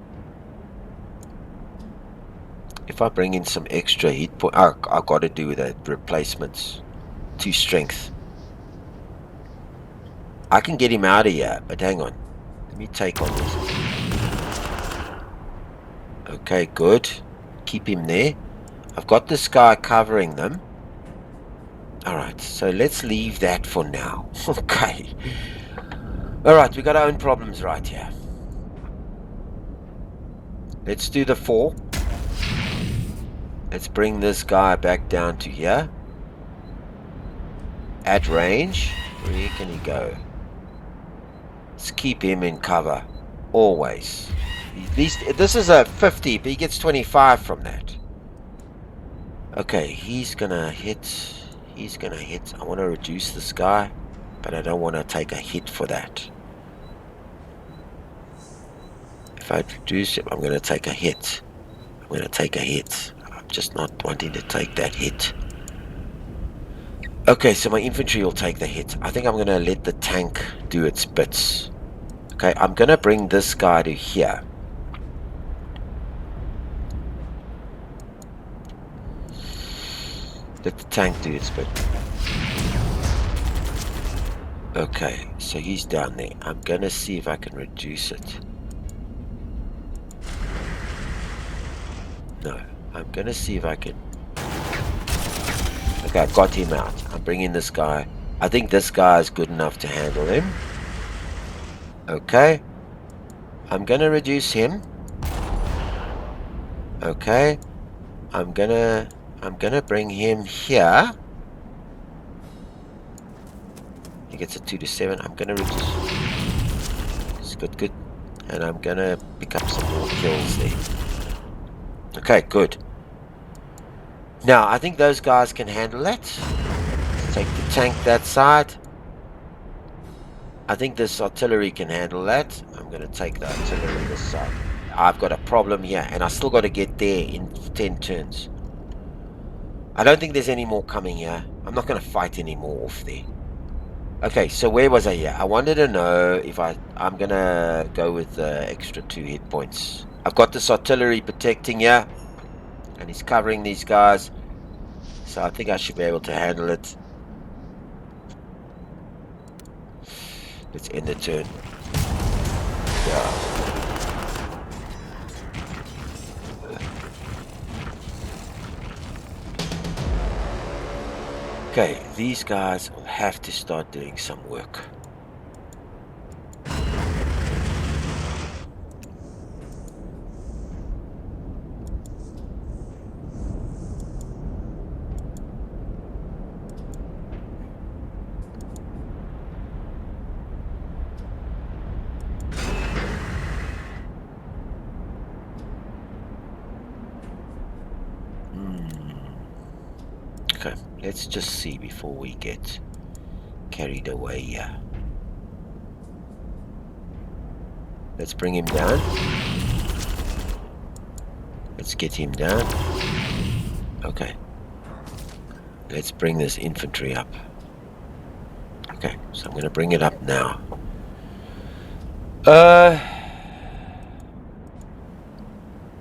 If I bring in some extra hit point... I got to do the replacements. 2 strength. I can get him out of here, but hang on. Let me take on this. Okay, good. Keep him there. I've got this guy covering them. Alright, so let's leave that for now. Okay. Alright, we got our own problems right here. Let's do the 4. Let's bring this guy back down to here. At range. Where can he go? Let's keep him in cover. Always. At least, this is a 50, but he gets 25 from that. Okay, he's gonna hit. He's gonna hit. I want to reduce this guy, but I don't want to take a hit for that. If I reduce him, I'm gonna take a hit. I'm gonna take a hit. I'm just not wanting to take that hit. Okay, so my infantry will take the hit. I think I'm gonna let the tank do its bits. Okay, I'm gonna bring this guy to here. Let the tank do its bit. Okay, so he's down there. I'm gonna see if I can reduce it. No, I'm gonna see if I can. Okay, I've got him out. I'm bringing this guy. I think this guy is good enough to handle him. Okay. I'm gonna reduce him. Okay. I'm gonna bring him here. He gets a 2 to 7. I'm gonna reduce. It's good. And I'm gonna pick up some more kills there. Okay, good. Now, I think those guys can handle that. Let's take the tank that side. I think this artillery can handle that. I'm going to take the artillery this side. I've got a problem here, and I still got to get there in 10 turns. I don't think there's any more coming here. I'm not going to fight any more off there. Okay, so where was I here? I wanted to know if I'm going to go with the extra 2 hit points. I've got this artillery protecting here, and he's covering these guys. So I think I should be able to handle it. Let's end the turn. Yeah. Okay, these guys will have to start doing some work. Okay, let's just see before we get carried away here. Let's bring him down. Let's get him down. Okay. Let's bring this infantry up. Okay, so I'm going to bring it up now.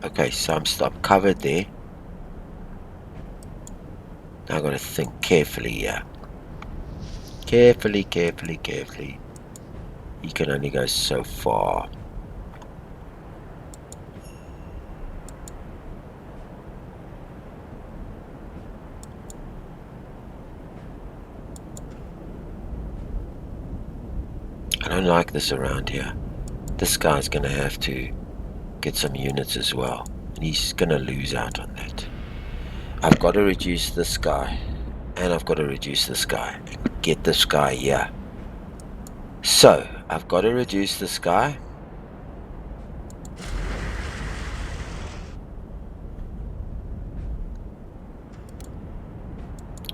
Okay, so I'm covered there. Now I've got to think carefully here. Carefully. He can only go so far. I don't like this around here. This guy's going to have to get some units as well. And he's going to lose out on that. I've got to reduce this guy. And I've got to reduce this guy. And get this guy here. So, I've got to reduce this guy.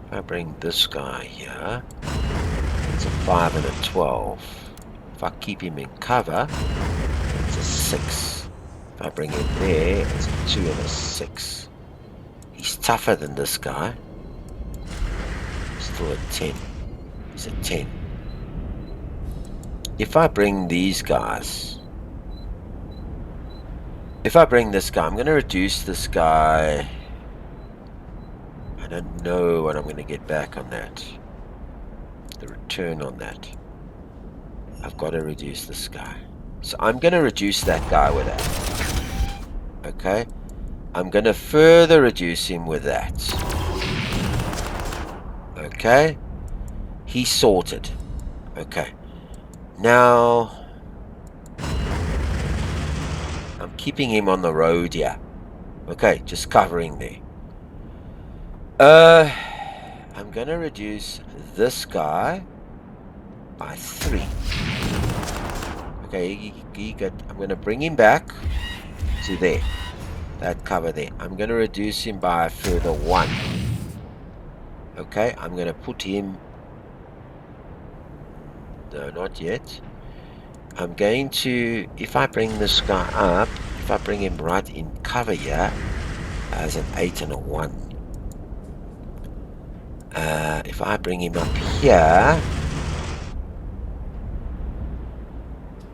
If I bring this guy here, it's a 5 and a 12. If I keep him in cover, it's a 6. If I bring him there, it's a 2 and a 6. He's tougher than this guy. Still a 10. He's a 10. If I bring these guys, if I bring this guy, I'm going to reduce this guy. I don't know what I'm going to get back on that. The return on that. I've got to reduce this guy. So I'm going to reduce that guy with that. Okay. I'm going to further reduce him with that. Okay. He's sorted. Okay. Now, I'm keeping him on the road here. Okay, just covering there. I'm gonna reduce this guy by 3. Okay, I'm gonna bring him back to there. That cover there. I'm gonna reduce him by a further 1. Okay, I'm gonna put him. No, not yet. I'm going to, if I bring this guy up, if I bring him right in cover here, as an 8 and a 1. If I bring him up here,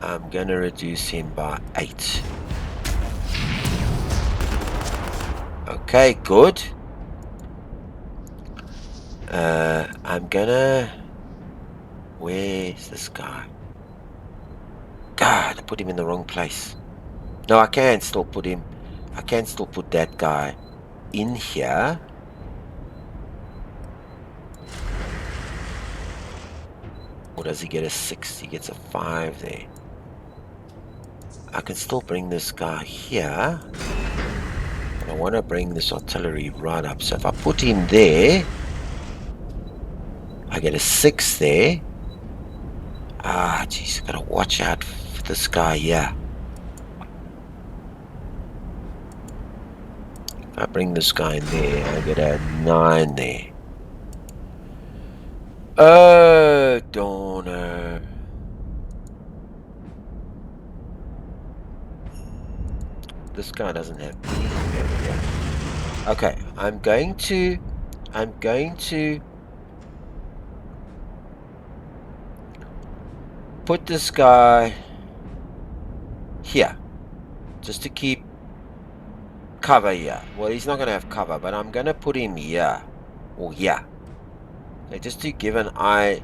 I'm going to reduce him by 8. Okay, good. I'm going to... Where's this guy? God, I put him in the wrong place. No, I can still put him... I can still put that guy in here. Or does he get a 6? He gets a 5 there. I can still bring this guy here. But I want to bring this artillery right up. So if I put him there, I get a 6 there. Ah, jeez, gotta watch out for this guy here. If I bring this guy in there, I get a 9 there. Oh, Donner. This guy doesn't have anything over here. Okay, I'm going to put this guy here, just to keep cover here. Well, he's not going to have cover, but I'm going to put him here, or here. Okay, just to give an eye.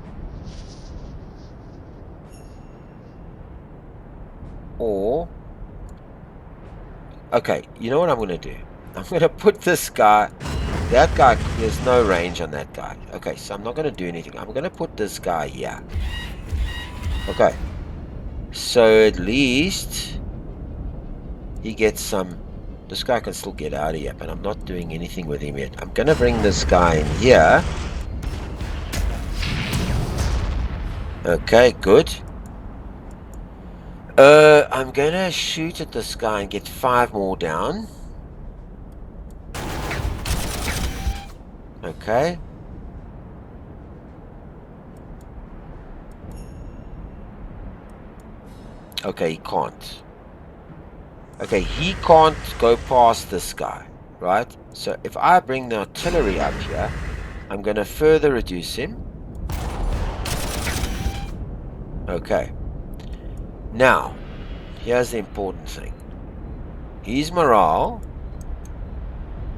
Or, okay, you know what I'm going to do? I'm going to put this guy, that guy, there's no range on that guy. Okay, so I'm not going to do anything. I'm going to put this guy here. Okay, so at least he gets some, this guy can still get out of here, but I'm not doing anything with him yet. I'm going to bring this guy in here. Okay, good. I'm going to shoot at this guy and get 5 more down. Okay. Okay, he can't. Okay, he can't go past this guy, right? So if I bring the artillery up here, I'm going to further reduce him. Okay. Now, here's the important thing. His morale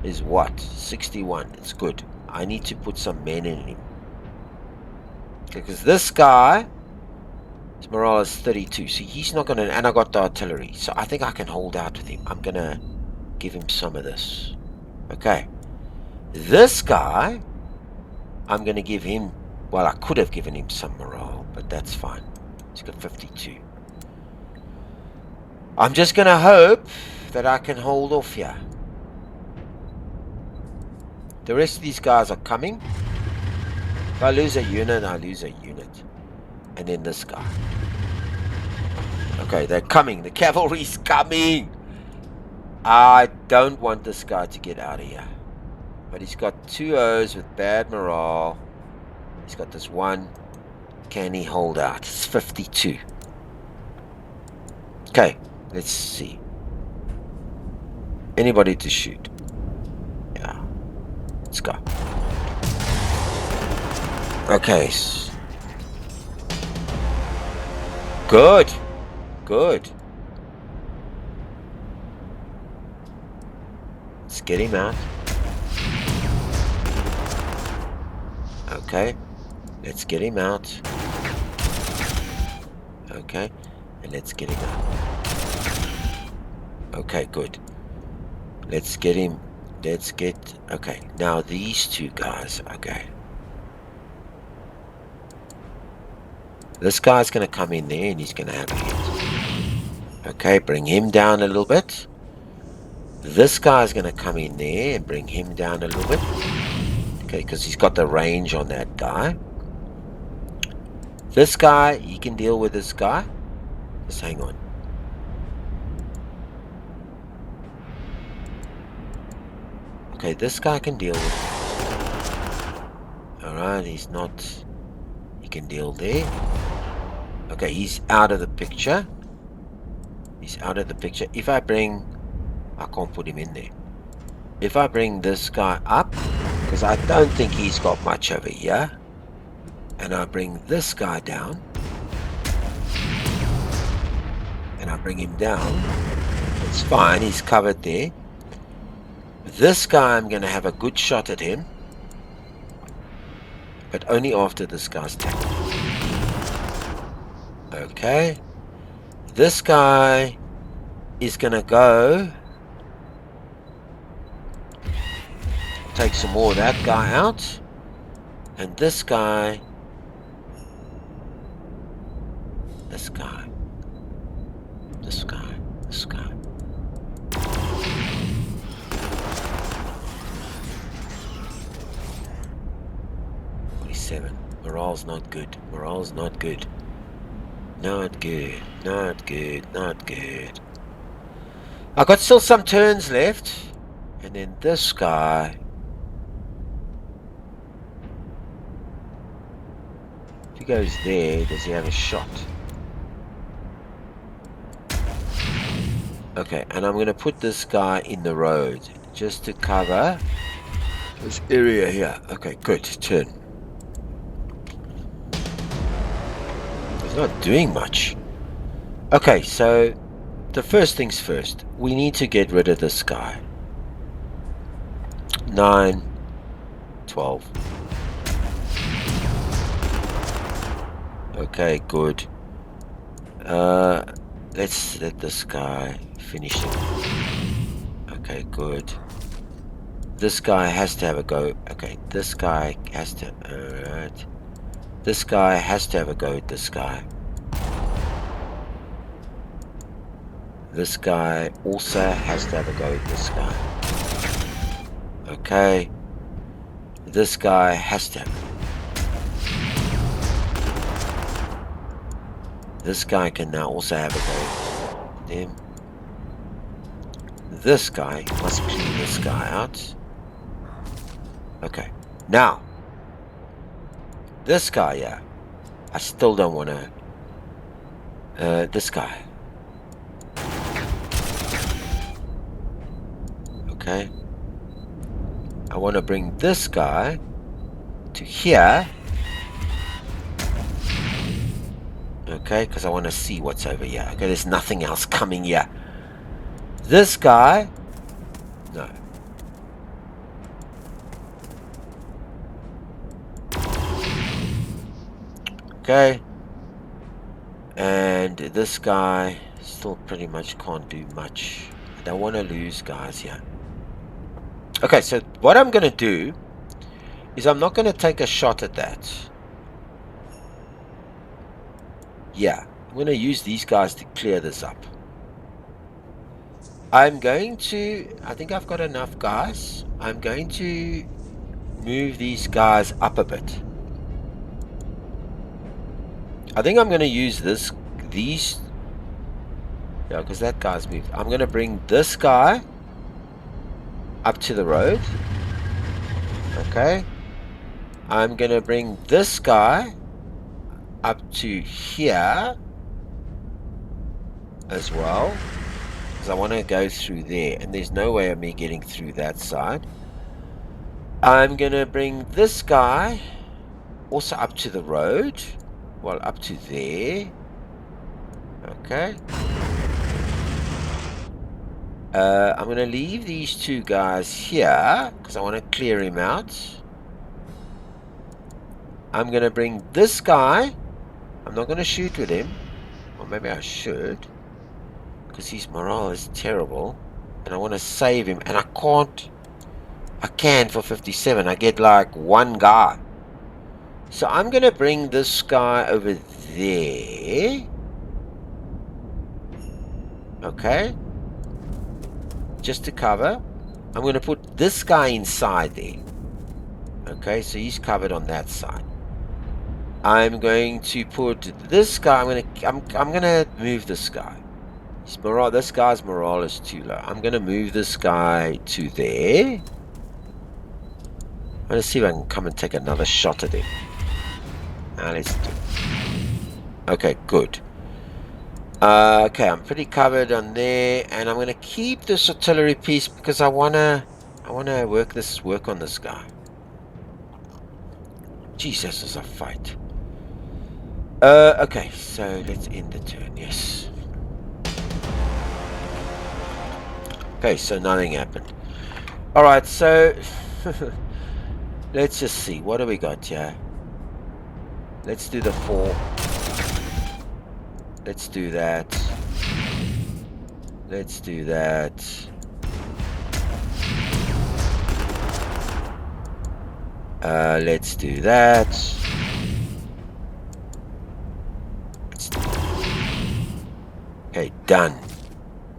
is what? 61. It's good. I need to put some men in him. Because this guy, his morale is 32. See, he's not going to... And I got the artillery. So I think I can hold out with him. I'm going to give him some of this. Okay. This guy, I'm going to give him... Well, I could have given him some morale, but that's fine. He's got 52. I'm just going to hope that I can hold off here. The rest of these guys are coming. If I lose a unit, I lose a unit. And then this guy. Okay, they're coming. The cavalry's coming. I don't want this guy to get out of here. But he's got 2 O's with bad morale. He's got this 1. Can he hold out? It's 52. Okay, let's see. Anybody to shoot? Yeah. Let's go. Okay. Good. Good. Let's get him out. Okay. Let's get him out. Okay. And let's get him out. Okay, good. Let's get him. Let's get... Okay. Now these 2 guys. Okay. This guy's going to come in there and he's going to have a hit. Okay, bring him down a little bit. This guy's going to come in there and bring him down a little bit. Okay, because he's got the range on that guy. This guy, he can deal with this guy. Just hang on. Okay, this guy can deal with it. Alright, he's not... He can deal there. Okay, he's out of the picture. He's out of the picture. If I bring... I can't put him in there. If I bring this guy up, because I don't think he's got much over here, and I bring this guy down, and I bring him down, it's fine, he's covered there. This guy, I'm going to have a good shot at him, but only after this guy's tackled. Okay. This guy is going to go take some more of that guy out, and this guy, this guy, this guy, this guy. Morale's not good. Morale's not good. Not good. Not good. Not good. I got still some turns left. And then this guy. If he goes there, does he have a shot? Okay, and I'm going to put this guy in the road. Just to cover this area here. Okay, good. Turn. Not doing much. Okay, so the first things first, we need to get rid of this guy. 9, 12. Okay, good. Let's let this guy finish it. Okay, good. This guy has to have a go. Okay, this guy has to. Alright. This guy has to have a go at this guy. This guy also has to have a go at this guy. Okay. This guy has to have. This guy can now also have a go at them. This guy must clean this guy out. Okay. Now. This guy, yeah. I still don't want to... this guy. Okay. I want to bring this guy to here. Okay, because I want to see what's over here. Okay, there's nothing else coming here. This guy... No. Okay, and this guy still pretty much can't do much. I don't want to lose guys here. Okay, so what I'm going to do is I'm not going to take a shot at that. Yeah, I'm going to use these guys to clear this up. I'm going to, I think I've got enough guys. I'm going to move these guys up a bit. I think I'm going to use these, yeah, because that guy's moved. I'm going to bring this guy up to the road. Okay. I'm going to bring this guy up to here as well, because I want to go through there, and there's no way of me getting through that side. I'm going to bring this guy also up to the road. Well, up to there. Okay. I'm going to leave these two guys here because I want to clear him out. I'm going to bring this guy. I'm not going to shoot with him. Or maybe I should. Because his morale is terrible. And I want to save him. And I can't. I can for 57. I get like one guy. So I'm going to bring this guy over there. Okay. Just to cover. I'm going to put this guy inside there. Okay, so he's covered on that side. I'm going to put this guy. I'm gonna move this guy. This guy's morale is too low. I'm gonna move this guy to there. I'm gonna see if I can come and take another shot at him. Now let's do it. Okay, good. Okay, I'm pretty covered on there, and I'm gonna keep this artillery piece because I wanna work on this guy. Jeez, this is a fight. Okay, so let's end the turn. Yes. Okay, so nothing happened. Alright, so let's just see. What do we got here? Let's do the 4. Let's do that. Let's do that. Let's do that. Okay, done.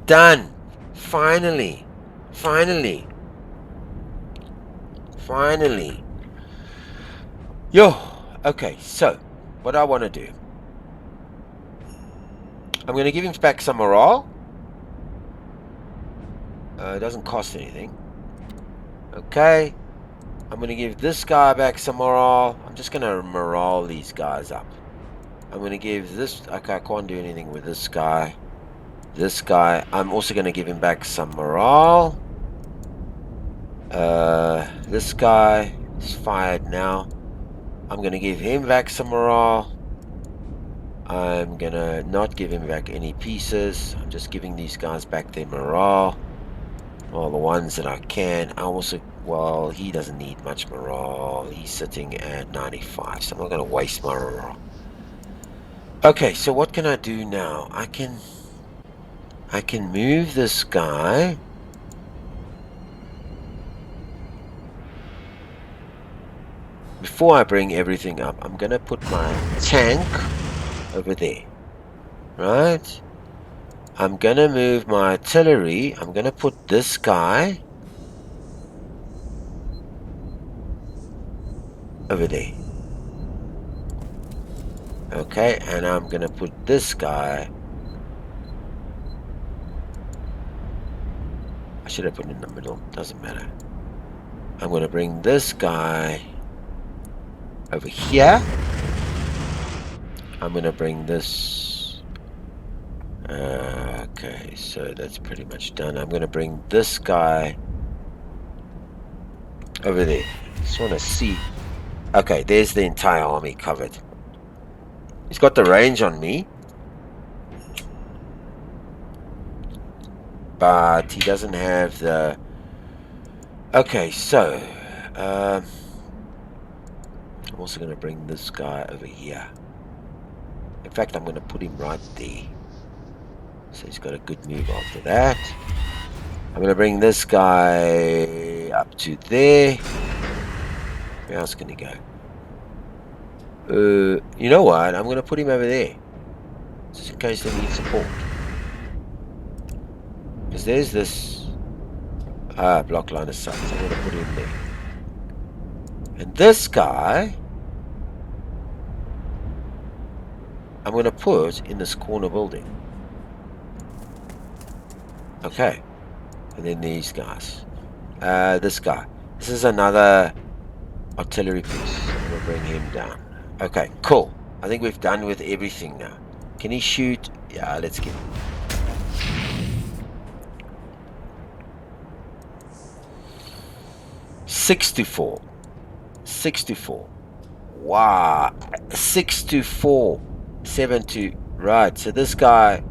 Done! Finally! Finally! Finally! Yo! Okay, so, what I want to do. I'm going to give him back some morale. It doesn't cost anything. Okay. I'm going to give this guy back some morale. I'm just going to morale these guys up. I'm going to give this... Okay, I can't do anything with this guy. This guy, I'm also going to give him back some morale. This guy is fired now. I'm going to give him back some morale. I'm going to not give him back any pieces. I'm just giving these guys back their morale. Well, the ones that I can. I also... Well, he doesn't need much morale. He's sitting at 95, so I'm not going to waste my morale. Okay, so what can I do now? I can move this guy. Before I bring everything up, I'm going to put my tank over there. Right? I'm going to move my artillery. I'm going to put this guy over there. Okay, and I'm going to put this guy... I should have put it in the middle. Doesn't matter. I'm going to bring this guy over here. I'm going to bring this... okay, so that's pretty much done. I'm going to bring this guy over there. Just want to see... Okay, there's the entire army covered. He's got the range on me. But he doesn't have the... Okay, so... I'm also going to bring this guy over here. In fact, I'm going to put him right there. So he's got a good move after that. I'm going to bring this guy up to there. Where else can he go? You know what? I'm going to put him over there. Just in case they need support. Because there's this... block line of sight. So I'm going to put him there. And this guy... I'm going to put in this corner building. Okay. And then these guys. This guy. This is another artillery piece. I'm going to bring him down. Okay, cool. I think we've done with everything now. Can he shoot? Yeah, let's get him. Six to four. Wow. 6-4. 7-2. Right, so this guy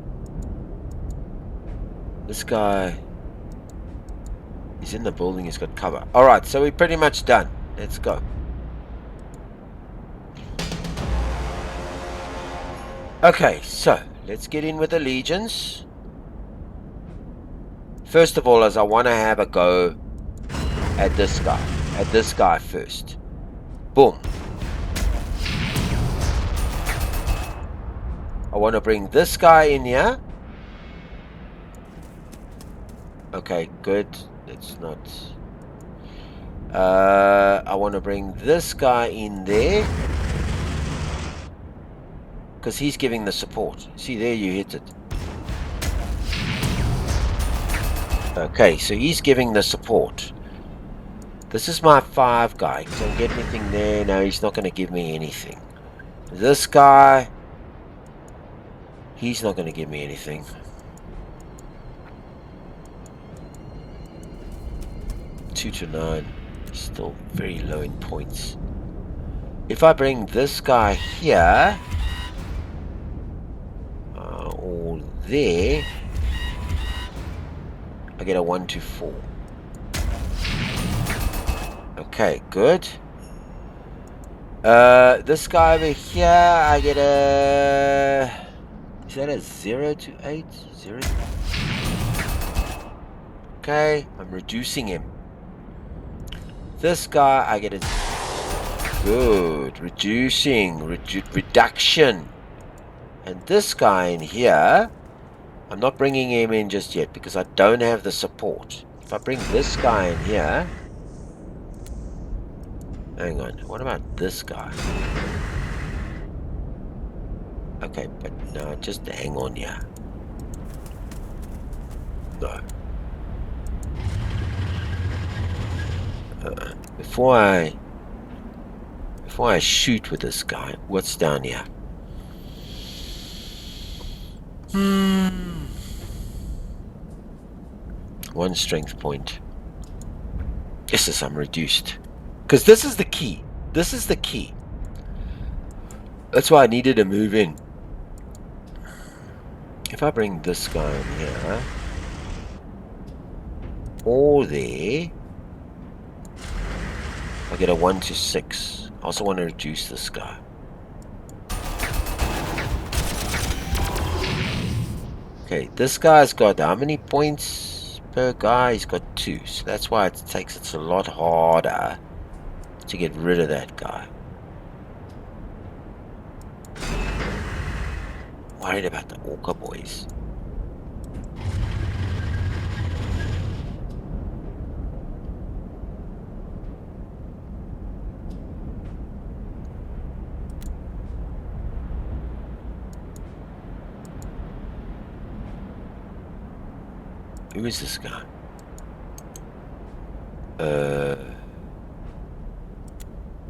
he's in the building, he's got cover. Alright, so we're pretty much done. Let's go. Okay, so let's get in with the legions. First of all, as I want to have a go at this guy. At this guy first. Boom. I want to bring this guy in here. Okay, good. It's not... I want to bring this guy in there. Because he's giving the support. See, there you hit it. Okay, so he's giving the support. This is my 5 guy. Don't get anything there. No, he's not going to give me anything. This guy, he's not going to give me anything. Two to 9. Still very low in points. If I bring this guy here, or there, I get a 1 to 4. Okay, good. This guy over here, I get a... Is that a 0 to 8? 0? Okay, I'm reducing him. This guy, I get a... Good. Reduction. And this guy in here, I'm not bringing him in just yet because I don't have the support. If I bring this guy in here... Hang on, what about this guy? Okay, but no, just hang on here. No. Before I shoot with this guy, what's down here? One strength point. Yes, I'm reduced. Because this is the key. This is the key. That's why I needed to move in. If I bring this guy in here, or there, I get a 1 to 6. I also want to reduce this guy. Okay, this guy's got how many points per guy? He's got 2. So that's why it takes it a lot harder to get rid of that guy. Worried about the Orca boys. Who is this guy? Let's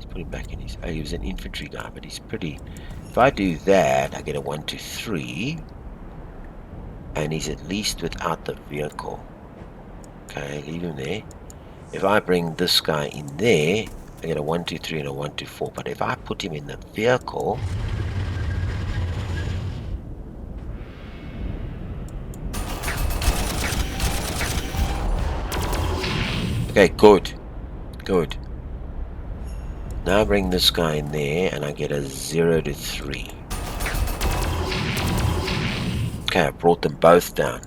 put him back in his... Oh, he was an infantry guy, but he's pretty... If I do that, I get a 1 to 3. And he's at least without the vehicle. Okay, leave him there. If I bring this guy in there, I get a 1 to 3 and a 1 to 4. But if I put him in the vehicle... Okay, good. Good. Now I bring this guy in there and I get a 0 to 3. Okay, I brought them both down.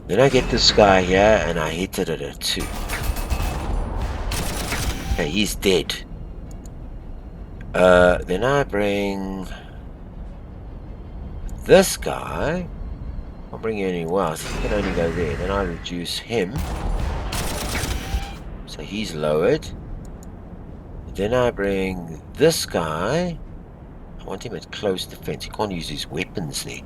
Then I get this guy here and I hit it at a 2. Okay, he's dead. Then I bring this guy. I'll bring anywhere else. He can only go there. Then I reduce him. So he's lowered. Then I bring this guy. I want him at close defense. He can't use his weapons there.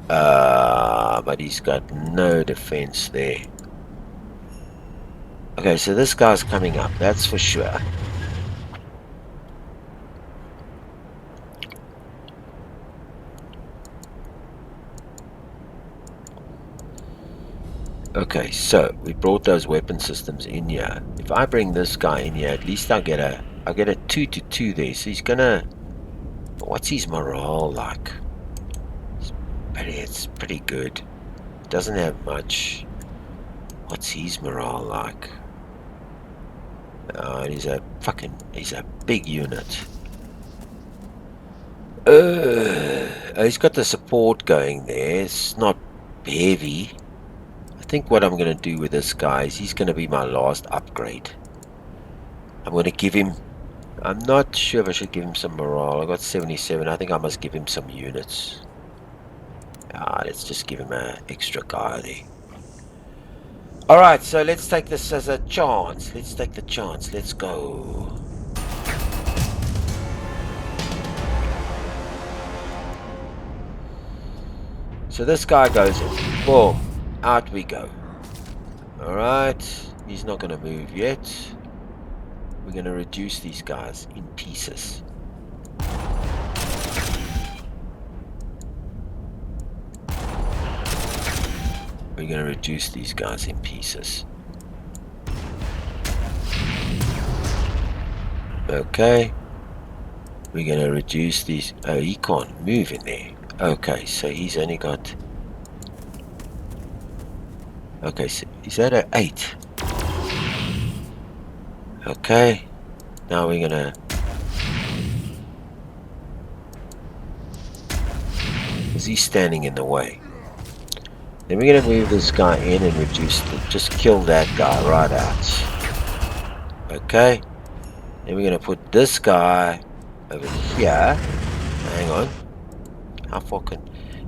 But he's got no defense there. Okay, so this guy's coming up, that's for sure. Okay, so we brought those weapon systems in here. If I bring this guy in here, at least I get a 2 to 2 there. So he's gonna... What's his morale like? It's pretty good. Doesn't have much. What's his morale like? He's a big unit. He's got the support going there. It's not heavy. I think what I'm going to do with this guy is he's going to be my last upgrade. I'm going to give him I'm not sure if I should give him some morale. I got 77. I think I must give him some units. Let's just give him an extra guy there. Alright, so let's take this as a chance. Let's take the chance. Let's go. So this guy goes in. Boom. Out we go. Alright. He's not going to move yet. We're going to reduce these guys in pieces. We're going to reduce these guys in pieces. Okay. We're going to reduce these. Oh, he can't move in there. Okay, so he's only got. Okay, so is that an 8? Okay. Now we're going to. Is he standing in the way? Then we're going to move this guy in and reduce the, just kill that guy right out. Okay. Then we're going to put this guy over here. Hang on. How far can...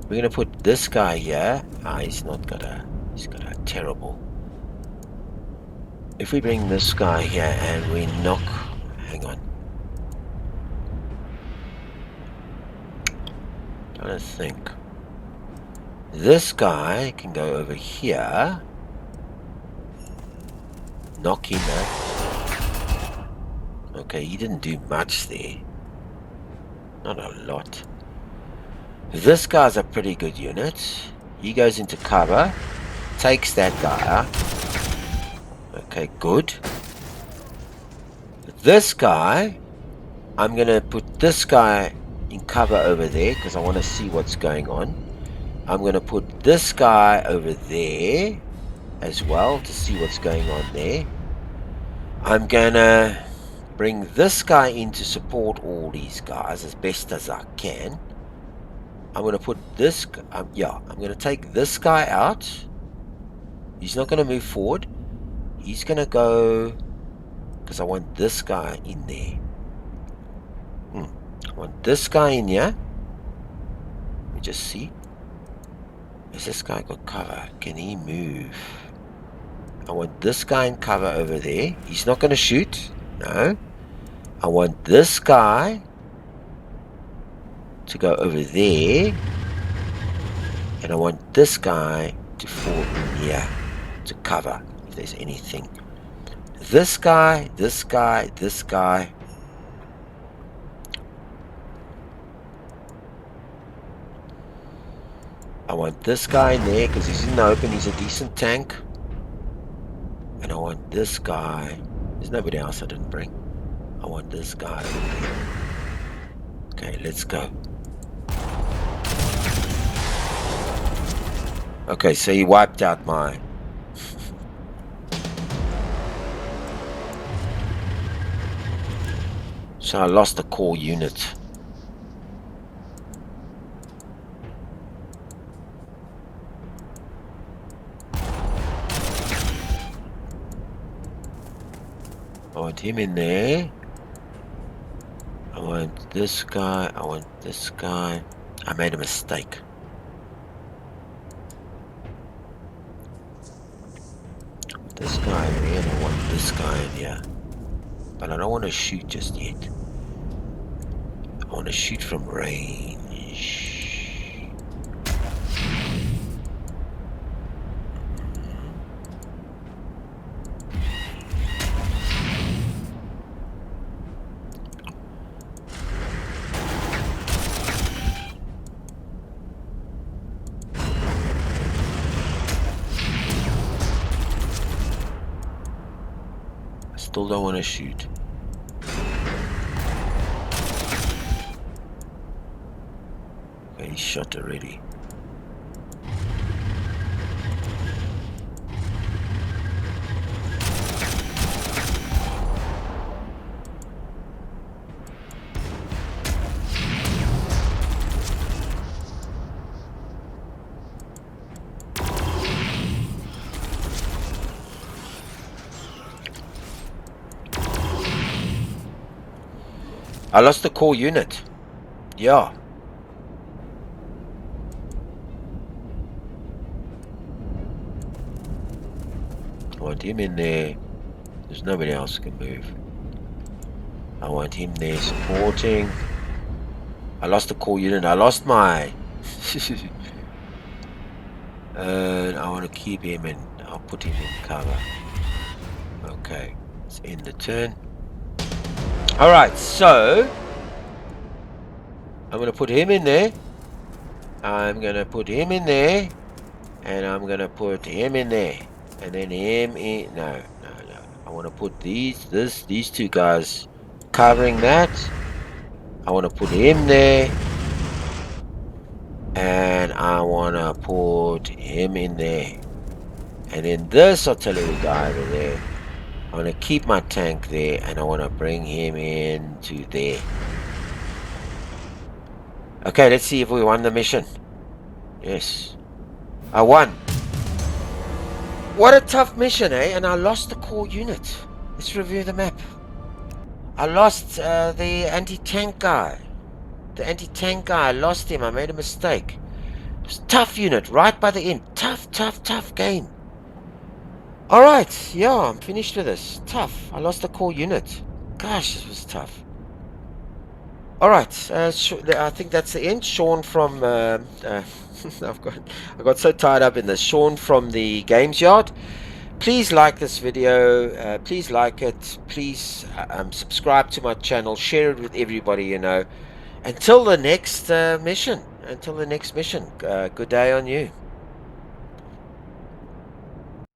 We're going to put this guy here. He's not got a... He's got a terrible... If we bring this guy here and we knock... Hang on. Trying to think. This guy can go over here. Knock him out. Okay, he didn't do much there. Not a lot. This guy's a pretty good unit. He goes into cover. Takes that guy out. Okay, good. This guy, I'm going to put this guy in cover over there because I want to see what's going on. I'm going to put this guy over there as well to see what's going on there. I'm going to bring this guy in to support all these guys as best as I can. I'm going to put this... I'm going to take this guy out. He's not going to move forward. He's going to go... Because I want this guy in there. I want this guy in here. Let me just see. Has this guy got cover? Can he move? I want this guy in cover over there. He's not going to shoot. No. I want this guy to go over there. And I want this guy to fall in here to cover if there's anything. This guy, this guy, this guy. I want this guy in there because he's in the open. He's a decent tank. And I want this guy. There's nobody else I didn't bring. I want this guy over there. Okay, let's go. Okay, so he wiped out my... So I lost a core unit. I want him in there. I want this guy. I want this guy. I made a mistake. This guy in here, and I want this guy in here. But I don't want to shoot just yet. I want to shoot from range. Still don't want to shoot. Okay, he's shot already. I lost the core unit. Yeah. I want him in there. There's nobody else who can move. I want him there supporting. I lost the core unit. I lost my... and I want to keep him in. I'll put him in cover. Okay. Let's end the turn. Alright, so... I'm going to put him in there. I'm going to put him in there. And I'm going to put him in there. And then him in... No. I want to put these two guys covering that. I want to put him there. And I want to put him in there. And then this artillery guy over there. I want to keep my tank there. And I want to bring him into there. Okay, let's see if we won the mission. Yes. I won. What a tough mission, eh? And I lost the core unit. Let's review the map. I lost the anti-tank guy. The anti-tank guy, I lost him. I made a mistake. It was a tough unit, right by the end. Tough game. Alright, yeah, I'm finished with this. Tough. I lost the core unit. Gosh, this was tough. Alright, I think that's the end. Sean from... I got so tied up in this. Sean from the Games Yard. Please like this video. Please like it. Please subscribe to my channel. Share it with everybody you know. Until the next mission. Good day on you.